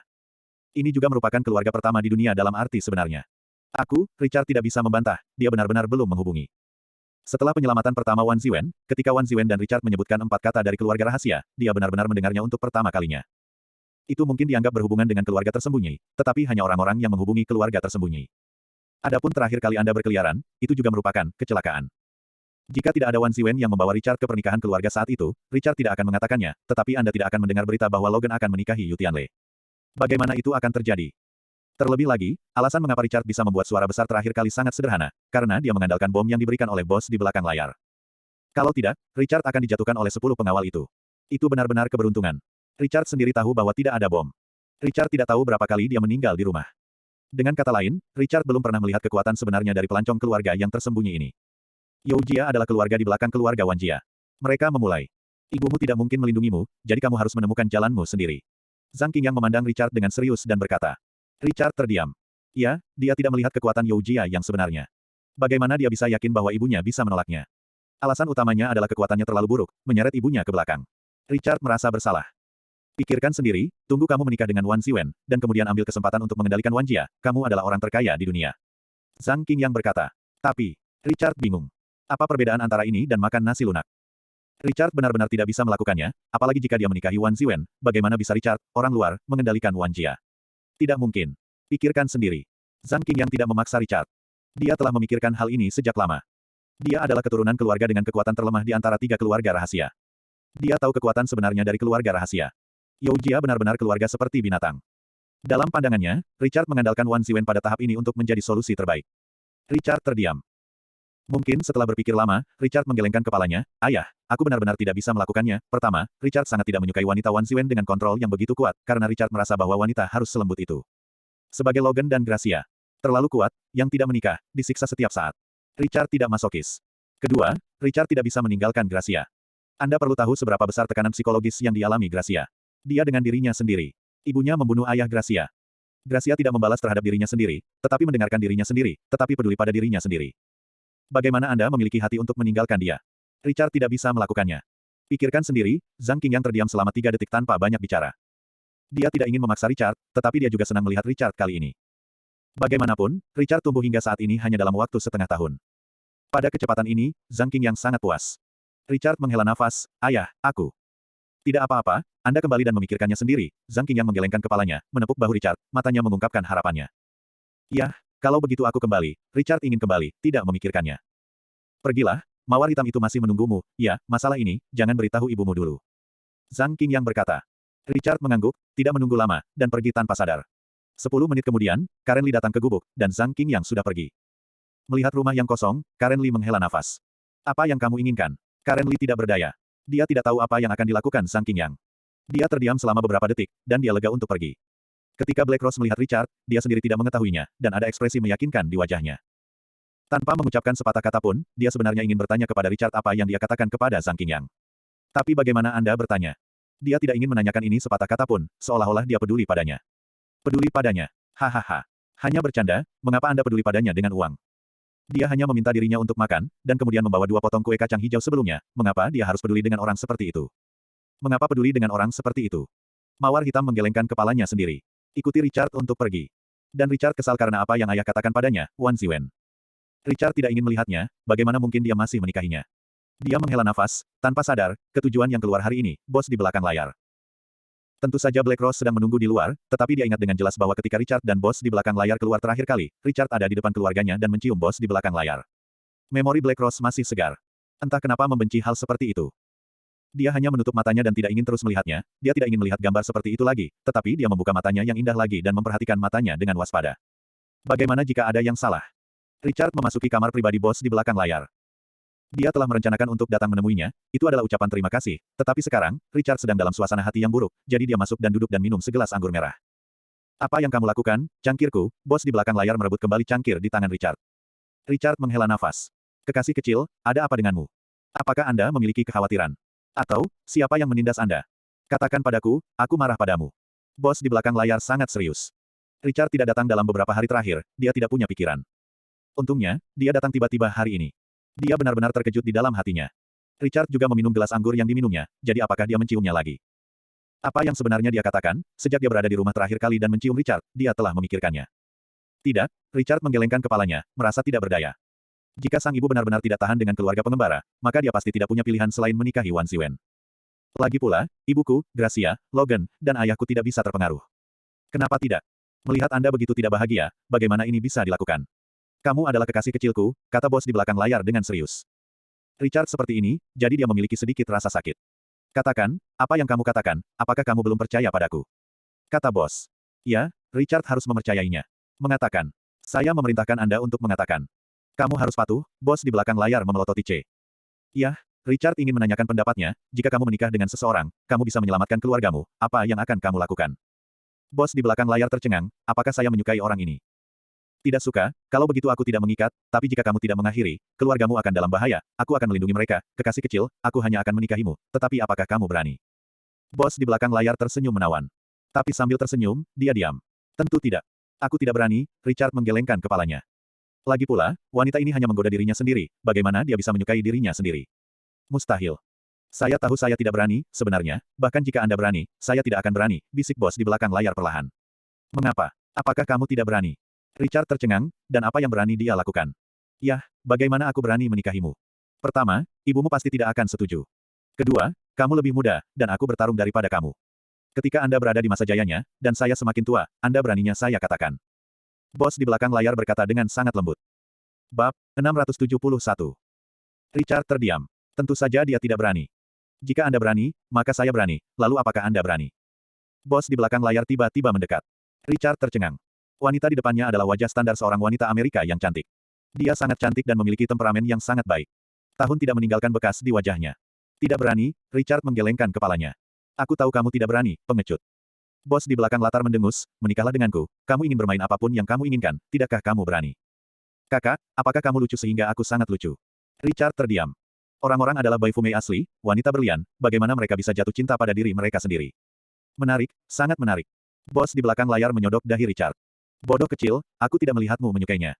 Ini juga merupakan keluarga pertama di dunia dalam arti sebenarnya. Aku, Richard tidak bisa membantah, dia benar-benar belum menghubungi. Setelah penyelamatan pertama Wan Ziwen, ketika Wan Ziwen dan Richard menyebutkan 4 kata dari keluarga rahasia, dia benar-benar mendengarnya untuk pertama kalinya. Itu mungkin dianggap berhubungan dengan keluarga tersembunyi, tetapi hanya orang-orang yang menghubungi keluarga tersembunyi. Adapun terakhir kali Anda berkeliaran, itu juga merupakan kecelakaan. Jika tidak ada Wan Ziwen yang membawa Richard ke pernikahan keluarga saat itu, Richard tidak akan mengatakannya, tetapi Anda tidak akan mendengar berita bahwa Logan akan menikahi Yu Tianlei. Bagaimana itu akan terjadi? Terlebih lagi, alasan mengapa Richard bisa membuat suara besar terakhir kali sangat sederhana, karena dia mengandalkan bom yang diberikan oleh bos di belakang layar. Kalau tidak, Richard akan dijatuhkan oleh 10 pengawal itu. Itu benar-benar keberuntungan. Richard sendiri tahu bahwa tidak ada bom. Richard tidak tahu berapa kali dia meninggal di rumah. Dengan kata lain, Richard belum pernah melihat kekuatan sebenarnya dari pelancong keluarga yang tersembunyi ini. You Jia adalah keluarga di belakang keluarga Wan Jia. Mereka memulai. Ibumu tidak mungkin melindungimu, jadi kamu harus menemukan jalanmu sendiri. Zhang Qingyang memandang Richard dengan serius dan berkata. Richard terdiam. Ya, dia tidak melihat kekuatan You Jia yang sebenarnya. Bagaimana dia bisa yakin bahwa ibunya bisa menolaknya? Alasan utamanya adalah kekuatannya terlalu buruk, menyeret ibunya ke belakang. Richard merasa bersalah. Pikirkan sendiri, tunggu kamu menikah dengan Wan Ziwen, dan kemudian ambil kesempatan untuk mengendalikan Wan Jia, kamu adalah orang terkaya di dunia. Zhang Qingyang berkata. Tapi, Richard bingung. Apa perbedaan antara ini dan makan nasi lunak? Richard benar-benar tidak bisa melakukannya, apalagi jika dia menikahi Wan Ziwen, bagaimana bisa Richard, orang luar, mengendalikan Wan Jia? Tidak mungkin. Pikirkan sendiri. Zhang Qingyang tidak memaksa Richard. Dia telah memikirkan hal ini sejak lama. Dia adalah keturunan keluarga dengan kekuatan terlemah di antara tiga keluarga rahasia. Dia tahu kekuatan sebenarnya dari keluarga rahasia. You Jia benar-benar keluarga seperti binatang. Dalam pandangannya, Richard mengandalkan Wan Ziwen pada tahap ini untuk menjadi solusi terbaik. Richard terdiam. Mungkin setelah berpikir lama, Richard menggelengkan kepalanya, "Ayah, aku benar-benar tidak bisa melakukannya." Pertama, Richard sangat tidak menyukai wanita Wan Ziwen dengan kontrol yang begitu kuat, karena Richard merasa bahwa wanita harus selembut itu. Sebagai Logan dan Gracia. Terlalu kuat, yang tidak menikah, disiksa setiap saat. Richard tidak masokis. Kedua, Richard tidak bisa meninggalkan Gracia. Anda perlu tahu seberapa besar tekanan psikologis yang dialami Gracia. Dia dengan dirinya sendiri. Ibunya membunuh ayah Gracia. Gracia tidak membalas terhadap dirinya sendiri, tetapi mendengarkan dirinya sendiri, tetapi peduli pada dirinya sendiri. Bagaimana Anda memiliki hati untuk meninggalkan dia? Richard tidak bisa melakukannya. Pikirkan sendiri, Zhang Qingyang terdiam selama 3 detik tanpa banyak bicara. Dia tidak ingin memaksa Richard, tetapi dia juga senang melihat Richard kali ini. Bagaimanapun, Richard tumbuh hingga saat ini hanya dalam waktu setengah tahun. Pada kecepatan ini, Zhang Qingyang sangat puas. Richard menghela nafas, "Ayah, aku." "Tidak apa-apa, Anda kembali dan memikirkannya sendiri." Zhang Qingyang menggelengkan kepalanya, menepuk bahu Richard, matanya mengungkapkan harapannya. "Yah, kalau begitu aku kembali." Richard ingin kembali, tidak memikirkannya. "Pergilah, mawar hitam itu masih menunggumu. Ya, masalah ini, jangan beritahu ibumu dulu." Zhang Qingyang berkata. Richard mengangguk, tidak menunggu lama, dan pergi tanpa sadar. 10 menit kemudian, Karen Li datang ke gubuk, dan Zhang Qingyang sudah pergi. Melihat rumah yang kosong, Karen Li menghela nafas. "Apa yang kamu inginkan?" Karen Li tidak berdaya. Dia tidak tahu apa yang akan dilakukan Zhang Qingyang. Dia terdiam selama beberapa detik, dan dia lega untuk pergi. Ketika Black Rose melihat Richard, dia sendiri tidak mengetahuinya, dan ada ekspresi meyakinkan di wajahnya. Tanpa mengucapkan sepatah kata pun, dia sebenarnya ingin bertanya kepada Richard apa yang dia katakan kepada Zhang Qingyang. Tapi bagaimana Anda bertanya? Dia tidak ingin menanyakan ini sepatah kata pun, seolah-olah dia peduli padanya. Peduli padanya. Hahaha. Hanya bercanda, mengapa Anda peduli padanya dengan uang? Dia hanya meminta dirinya untuk makan, dan kemudian membawa 2 potong kue kacang hijau sebelumnya, mengapa dia harus peduli dengan orang seperti itu? Mengapa peduli dengan orang seperti itu? Mawar hitam menggelengkan kepalanya sendiri. Ikuti Richard untuk pergi. Dan Richard kesal karena apa yang ayah katakan padanya, Wan Ziwen. Richard tidak ingin melihatnya, bagaimana mungkin dia masih menikahinya. Dia menghela nafas, tanpa sadar, ketujuan yang keluar hari ini, bos di belakang layar. Tentu saja Black Rose sedang menunggu di luar, tetapi dia ingat dengan jelas bahwa ketika Richard dan bos di belakang layar keluar terakhir kali, Richard ada di depan keluarganya dan mencium bos di belakang layar. Memori Black Rose masih segar. Entah kenapa membenci hal seperti itu. Dia hanya menutup matanya dan tidak ingin terus melihatnya, dia tidak ingin melihat gambar seperti itu lagi, tetapi dia membuka matanya yang indah lagi dan memperhatikan matanya dengan waspada. Bagaimana jika ada yang salah? Richard memasuki kamar pribadi bos di belakang layar. Dia telah merencanakan untuk datang menemuinya, itu adalah ucapan terima kasih, tetapi sekarang, Richard sedang dalam suasana hati yang buruk, jadi dia masuk dan duduk dan minum segelas anggur merah. "Apa yang kamu lakukan, cangkirku?" Bos di belakang layar merebut kembali cangkir di tangan Richard. Richard menghela nafas. "Kekasih kecil, ada apa denganmu? Apakah Anda memiliki kekhawatiran? Atau, siapa yang menindas Anda? Katakan padaku, aku marah padamu." Bos di belakang layar sangat serius. Richard tidak datang dalam beberapa hari terakhir, dia tidak punya pikiran. Untungnya, dia datang tiba-tiba hari ini. Dia benar-benar terkejut di dalam hatinya. Richard juga meminum gelas anggur yang diminumnya, jadi apakah dia menciumnya lagi? Apa yang sebenarnya dia katakan, sejak dia berada di rumah terakhir kali dan mencium Richard, dia telah memikirkannya. Tidak, Richard menggelengkan kepalanya, merasa tidak berdaya. Jika sang ibu benar-benar tidak tahan dengan keluarga pengembara, maka dia pasti tidak punya pilihan selain menikahi Wan Siwen. Lagi pula, ibuku, Gracia, Logan, dan ayahku tidak bisa terpengaruh. Kenapa tidak? Melihat Anda begitu tidak bahagia, bagaimana ini bisa dilakukan? Kamu adalah kekasih kecilku, kata bos di belakang layar dengan serius. Richard seperti ini, jadi dia memiliki sedikit rasa sakit. Katakan, apa yang kamu katakan, apakah kamu belum percaya padaku? Kata bos. Ya, Richard harus mempercayainya. Mengatakan. Saya memerintahkan Anda untuk mengatakan. Kamu harus patuh, bos di belakang layar memelototi C. Ya, Richard ingin menanyakan pendapatnya, jika kamu menikah dengan seseorang, kamu bisa menyelamatkan keluargamu, apa yang akan kamu lakukan? Bos di belakang layar tercengang, apakah saya menyukai orang ini? Tidak suka, kalau begitu aku tidak mengikat, tapi jika kamu tidak mengakhiri, keluargamu akan dalam bahaya, aku akan melindungi mereka, kekasih kecil, aku hanya akan menikahimu, tetapi apakah kamu berani? Bos di belakang layar tersenyum menawan. Tapi sambil tersenyum, dia diam. Tentu tidak. Aku tidak berani, Richard menggelengkan kepalanya. Lagi pula, wanita ini hanya menggoda dirinya sendiri, bagaimana dia bisa menyukai dirinya sendiri? Mustahil. Saya tahu saya tidak berani, sebenarnya, bahkan jika Anda berani, saya tidak akan berani, bisik bos di belakang layar perlahan. Mengapa? Apakah kamu tidak berani? Richard tercengang, dan apa yang berani dia lakukan? Yah, bagaimana aku berani menikahimu? Pertama, ibumu pasti tidak akan setuju. Kedua, kamu lebih muda, dan aku bertarung daripada kamu. Ketika Anda berada di masa jayanya, dan saya semakin tua, Anda beraninya saya katakan. Bos di belakang layar berkata dengan sangat lembut. Bab 671. Richard terdiam. Tentu saja dia tidak berani. Jika Anda berani, maka saya berani, lalu apakah Anda berani? Bos di belakang layar tiba-tiba mendekat. Richard tercengang. Wanita di depannya adalah wajah standar seorang wanita Amerika yang cantik. Dia sangat cantik dan memiliki temperamen yang sangat baik. Tahun tidak meninggalkan bekas di wajahnya. Tidak berani, Richard menggelengkan kepalanya. Aku tahu kamu tidak berani, pengecut. Bos di belakang latar mendengus, menikahlah denganku, kamu ingin bermain apapun yang kamu inginkan, tidakkah kamu berani? Kakak, apakah kamu lucu sehingga aku sangat lucu? Richard terdiam. Orang-orang adalah Baifumei asli, wanita berlian, bagaimana mereka bisa jatuh cinta pada diri mereka sendiri? Menarik, sangat menarik. Bos di belakang layar menyodok dahi Richard. Bodoh kecil, aku tidak melihatmu menyukainya.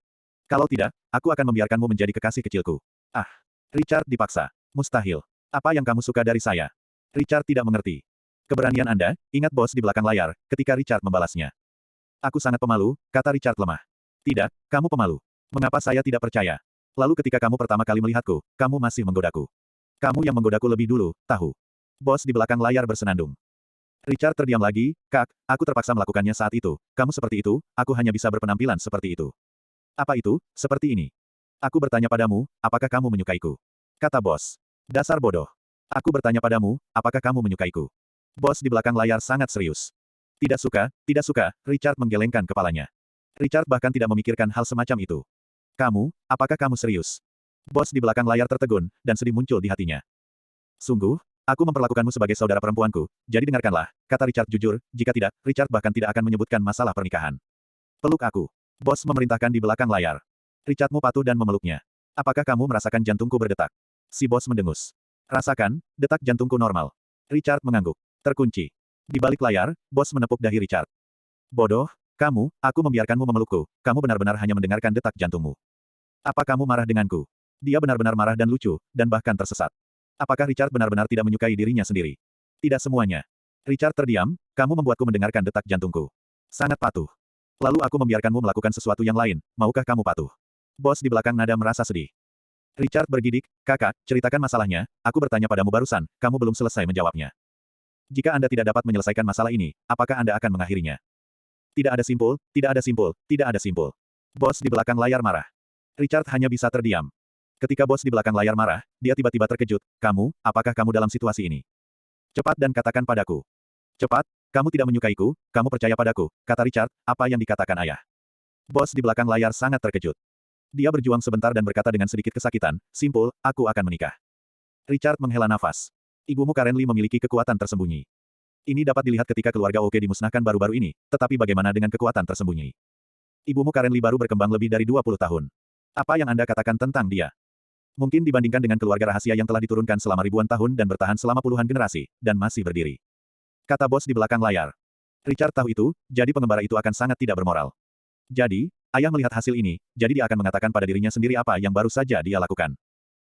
Kalau tidak, aku akan membiarkanmu menjadi kekasih kecilku. Ah, Richard dipaksa. Mustahil. Apa yang kamu suka dari saya? Richard tidak mengerti. Keberanian Anda, ingat bos di belakang layar, ketika Richard membalasnya. Aku sangat pemalu, kata Richard lemah. Tidak, kamu pemalu. Mengapa saya tidak percaya? Lalu ketika kamu pertama kali melihatku, kamu masih menggodaku. Kamu yang menggodaku lebih dulu, tahu. Bos di belakang layar bersenandung. Richard terdiam lagi, Kak, aku terpaksa melakukannya saat itu, kamu seperti itu, aku hanya bisa berpenampilan seperti itu. Apa itu, seperti ini? Aku bertanya padamu, apakah kamu menyukaiku? Kata bos. Dasar bodoh. Aku bertanya padamu, apakah kamu menyukaiku? Bos di belakang layar sangat serius. Tidak suka, Richard menggelengkan kepalanya. Richard bahkan tidak memikirkan hal semacam itu. Kamu, apakah kamu serius? Bos di belakang layar tertegun, dan sedih muncul di hatinya. Sungguh? Aku memperlakukanmu sebagai saudara perempuanku, jadi dengarkanlah, kata Richard jujur, jika tidak, Richard bahkan tidak akan menyebutkan masalah pernikahan. Peluk aku. Bos memerintahkan di belakang layar. Richardmu patuh dan memeluknya. Apakah kamu merasakan jantungku berdetak? Si bos mendengus. Rasakan, detak jantungku normal. Richard mengangguk. Terkunci. Di balik layar, bos menepuk dahi Richard. Bodoh, aku membiarkanmu memelukku, kamu benar-benar hanya mendengarkan detak jantungmu. Apa kamu marah denganku? Dia benar-benar marah dan lucu, dan bahkan tersesat. Apakah Richard benar-benar tidak menyukai dirinya sendiri? Tidak semuanya. Richard terdiam, kamu membuatku mendengarkan detak jantungku. Sangat patuh. Lalu aku membiarkanmu melakukan sesuatu yang lain, maukah kamu patuh? Bos di belakang nada merasa sedih. Richard bergidik, kakak, ceritakan masalahnya, aku bertanya padamu barusan, kamu belum selesai menjawabnya. Jika Anda tidak dapat menyelesaikan masalah ini, apakah Anda akan mengakhirinya? Tidak ada simpul, tidak ada simpul, tidak ada simpul. Bos di belakang layar marah. Richard hanya bisa terdiam. Ketika bos di belakang layar marah, dia tiba-tiba terkejut. Kamu, apakah kamu dalam situasi ini? Cepat dan katakan padaku. Cepat, kamu tidak menyukaiku, kamu percaya padaku, kata Richard, apa yang dikatakan ayah. Bos di belakang layar sangat terkejut. Dia berjuang sebentar dan berkata dengan sedikit kesakitan, simpul, aku akan menikah. Richard menghela nafas. Ibumu Karen Lee memiliki kekuatan tersembunyi. Ini dapat dilihat ketika keluarga Oke dimusnahkan baru-baru ini, tetapi bagaimana dengan kekuatan tersembunyi? Ibumu Karen Lee baru berkembang lebih dari 20 tahun. Apa yang Anda katakan tentang dia? Mungkin dibandingkan dengan keluarga rahasia yang telah diturunkan selama ribuan tahun dan bertahan selama puluhan generasi, dan masih berdiri. Kata bos di belakang layar. Richard tahu itu, jadi pengembara itu akan sangat tidak bermoral. Jadi, ayah melihat hasil ini, jadi dia akan mengatakan pada dirinya sendiri apa yang baru saja dia lakukan.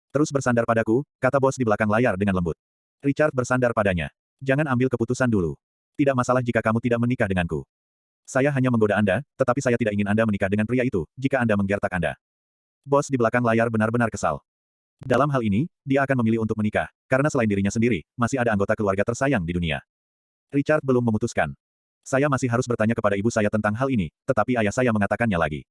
Terus bersandar padaku, kata bos di belakang layar dengan lembut. Richard bersandar padanya. Jangan ambil keputusan dulu. Tidak masalah jika kamu tidak menikah denganku. Saya hanya menggoda Anda, tetapi saya tidak ingin Anda menikah dengan pria itu, jika Anda menggertak Anda. Bos di belakang layar benar-benar kesal. Dalam hal ini, dia akan memilih untuk menikah, karena selain dirinya sendiri, masih ada anggota keluarga tersayang di dunia. Richard belum memutuskan. Saya masih harus bertanya kepada ibu saya tentang hal ini, tetapi ayah saya mengatakannya lagi.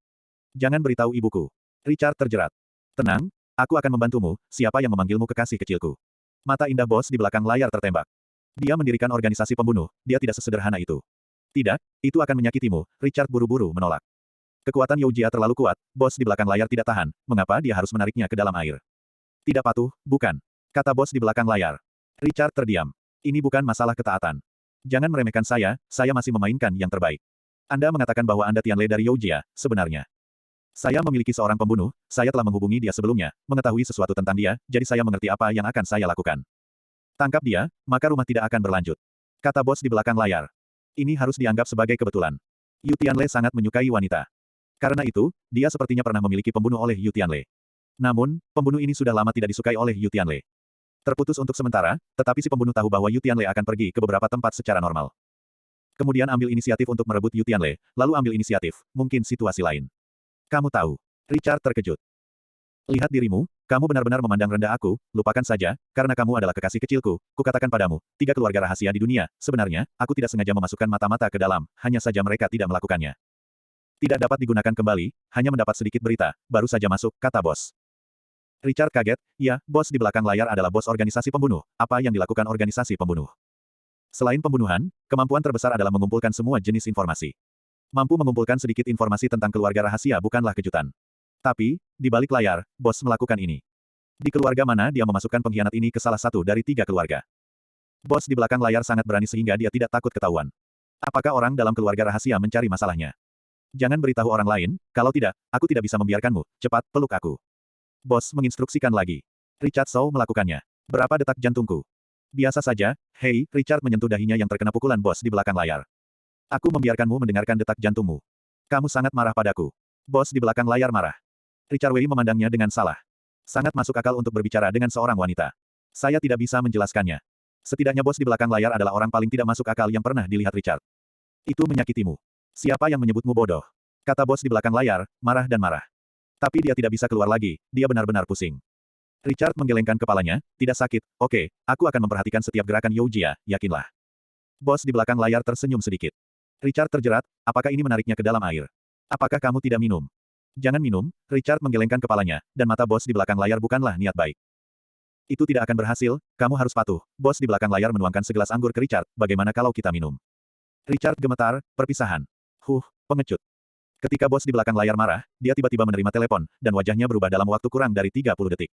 Jangan beritahu ibuku. Richard terjerat. Tenang, aku akan membantumu, siapa yang memanggilmu kekasih kecilku. Mata indah bos di belakang layar tertembak. Dia mendirikan organisasi pembunuh, dia tidak sesederhana itu. Tidak, itu akan menyakitimu, Richard buru-buru menolak. Kekuatan Youjia terlalu kuat, bos di belakang layar tidak tahan, mengapa dia harus menariknya ke dalam air. Tidak patuh, bukan? Kata bos di belakang layar. Richard terdiam. Ini bukan masalah ketaatan. Jangan meremehkan saya masih memainkan yang terbaik. Anda mengatakan bahwa Anda Tianle dari Youjia, sebenarnya. Saya memiliki seorang pembunuh, saya telah menghubungi dia sebelumnya, mengetahui sesuatu tentang dia, jadi saya mengerti apa yang akan saya lakukan. Tangkap dia, maka rumah tidak akan berlanjut. Kata bos di belakang layar. Ini harus dianggap sebagai kebetulan. Yu Tianle sangat menyukai wanita. Karena itu, dia sepertinya pernah memiliki pembunuh oleh Yu Tianle. Namun, pembunuh ini sudah lama tidak disukai oleh Yu Tianle. Terputus untuk sementara, tetapi si pembunuh tahu bahwa Yu Tianle akan pergi ke beberapa tempat secara normal. Kemudian ambil inisiatif untuk merebut Yu Tianle, lalu ambil inisiatif, mungkin situasi lain. Kamu tahu. Richard terkejut. Lihat dirimu, kamu benar-benar memandang rendah aku, lupakan saja, karena kamu adalah kekasih kecilku, kukatakan padamu, 3 keluarga rahasia di dunia, sebenarnya, aku tidak sengaja memasukkan mata-mata ke dalam, hanya saja mereka tidak melakukannya. Tidak dapat digunakan kembali, hanya mendapat sedikit berita, baru saja masuk, kata bos. Richard kaget, ya, bos di belakang layar adalah bos organisasi pembunuh, apa yang dilakukan organisasi pembunuh. Selain pembunuhan, kemampuan terbesar adalah mengumpulkan semua jenis informasi. Mampu mengumpulkan sedikit informasi tentang keluarga rahasia bukanlah kejutan. Tapi, di balik layar, bos melakukan ini. Di keluarga mana dia memasukkan pengkhianat ini ke salah satu dari 3 keluarga. Bos di belakang layar sangat berani sehingga dia tidak takut ketahuan. Apakah orang dalam keluarga rahasia mencari masalahnya? Jangan beritahu orang lain, kalau tidak, aku tidak bisa membiarkanmu, cepat, peluk aku. Bos menginstruksikan lagi. Richard Shaw melakukannya. Berapa detak jantungku? Biasa saja, hei, Richard menyentuh dahinya yang terkena pukulan bos di belakang layar. Aku membiarkanmu mendengarkan detak jantungmu. Kamu sangat marah padaku. Bos di belakang layar marah. Richard Wei memandangnya dengan salah. Sangat masuk akal untuk berbicara dengan seorang wanita. Saya tidak bisa menjelaskannya. Setidaknya bos di belakang layar adalah orang paling tidak masuk akal yang pernah dilihat Richard. Itu menyakitimu. Siapa yang menyebutmu bodoh? Kata bos di belakang layar, marah dan marah. Tapi dia tidak bisa keluar lagi, dia benar-benar pusing. Richard menggelengkan kepalanya, tidak sakit, oke, aku akan memperhatikan setiap gerakan Youjia, yakinlah. Bos di belakang layar tersenyum sedikit. Richard terjerat, apakah ini menariknya ke dalam air? Apakah kamu tidak minum? Jangan minum, Richard menggelengkan kepalanya, dan mata bos di belakang layar bukanlah niat baik. Itu tidak akan berhasil, kamu harus patuh. Bos di belakang layar menuangkan segelas anggur ke Richard, bagaimana kalau kita minum? Richard gemetar, perpisahan. Pengecut. Ketika bos di belakang layar marah, dia tiba-tiba menerima telepon, dan wajahnya berubah dalam waktu kurang dari 30 detik.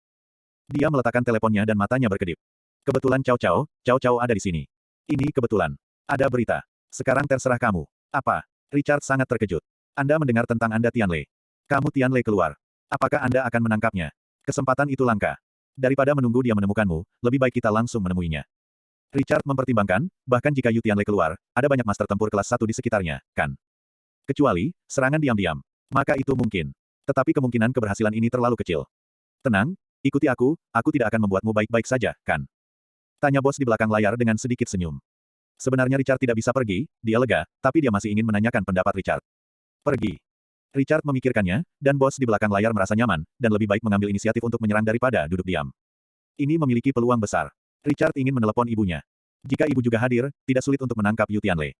Dia meletakkan teleponnya dan matanya berkedip. Kebetulan Cao Cao ada di sini. Ini kebetulan. Ada berita. Sekarang terserah kamu. Apa? Richard sangat terkejut. Anda mendengar tentang Anda Tianle. Kamu Tianle keluar. Apakah Anda akan menangkapnya? Kesempatan itu langka. Daripada menunggu dia menemukanmu, lebih baik kita langsung menemuinya. Richard mempertimbangkan, bahkan jika Yu Tianle keluar, ada banyak master tempur kelas 1 di sekitarnya, kan? Kecuali, serangan diam-diam. Maka itu mungkin. Tetapi kemungkinan keberhasilan ini terlalu kecil. Tenang, ikuti aku tidak akan membuatmu baik-baik saja, kan? Tanya bos di belakang layar dengan sedikit senyum. Sebenarnya Richard tidak bisa pergi, dia lega, tapi dia masih ingin menanyakan pendapat Richard. Pergi. Richard memikirkannya, dan bos di belakang layar merasa nyaman, dan lebih baik mengambil inisiatif untuk menyerang daripada duduk diam. Ini memiliki peluang besar. Richard ingin menelepon ibunya. Jika ibu juga hadir, tidak sulit untuk menangkap Yu Tianle.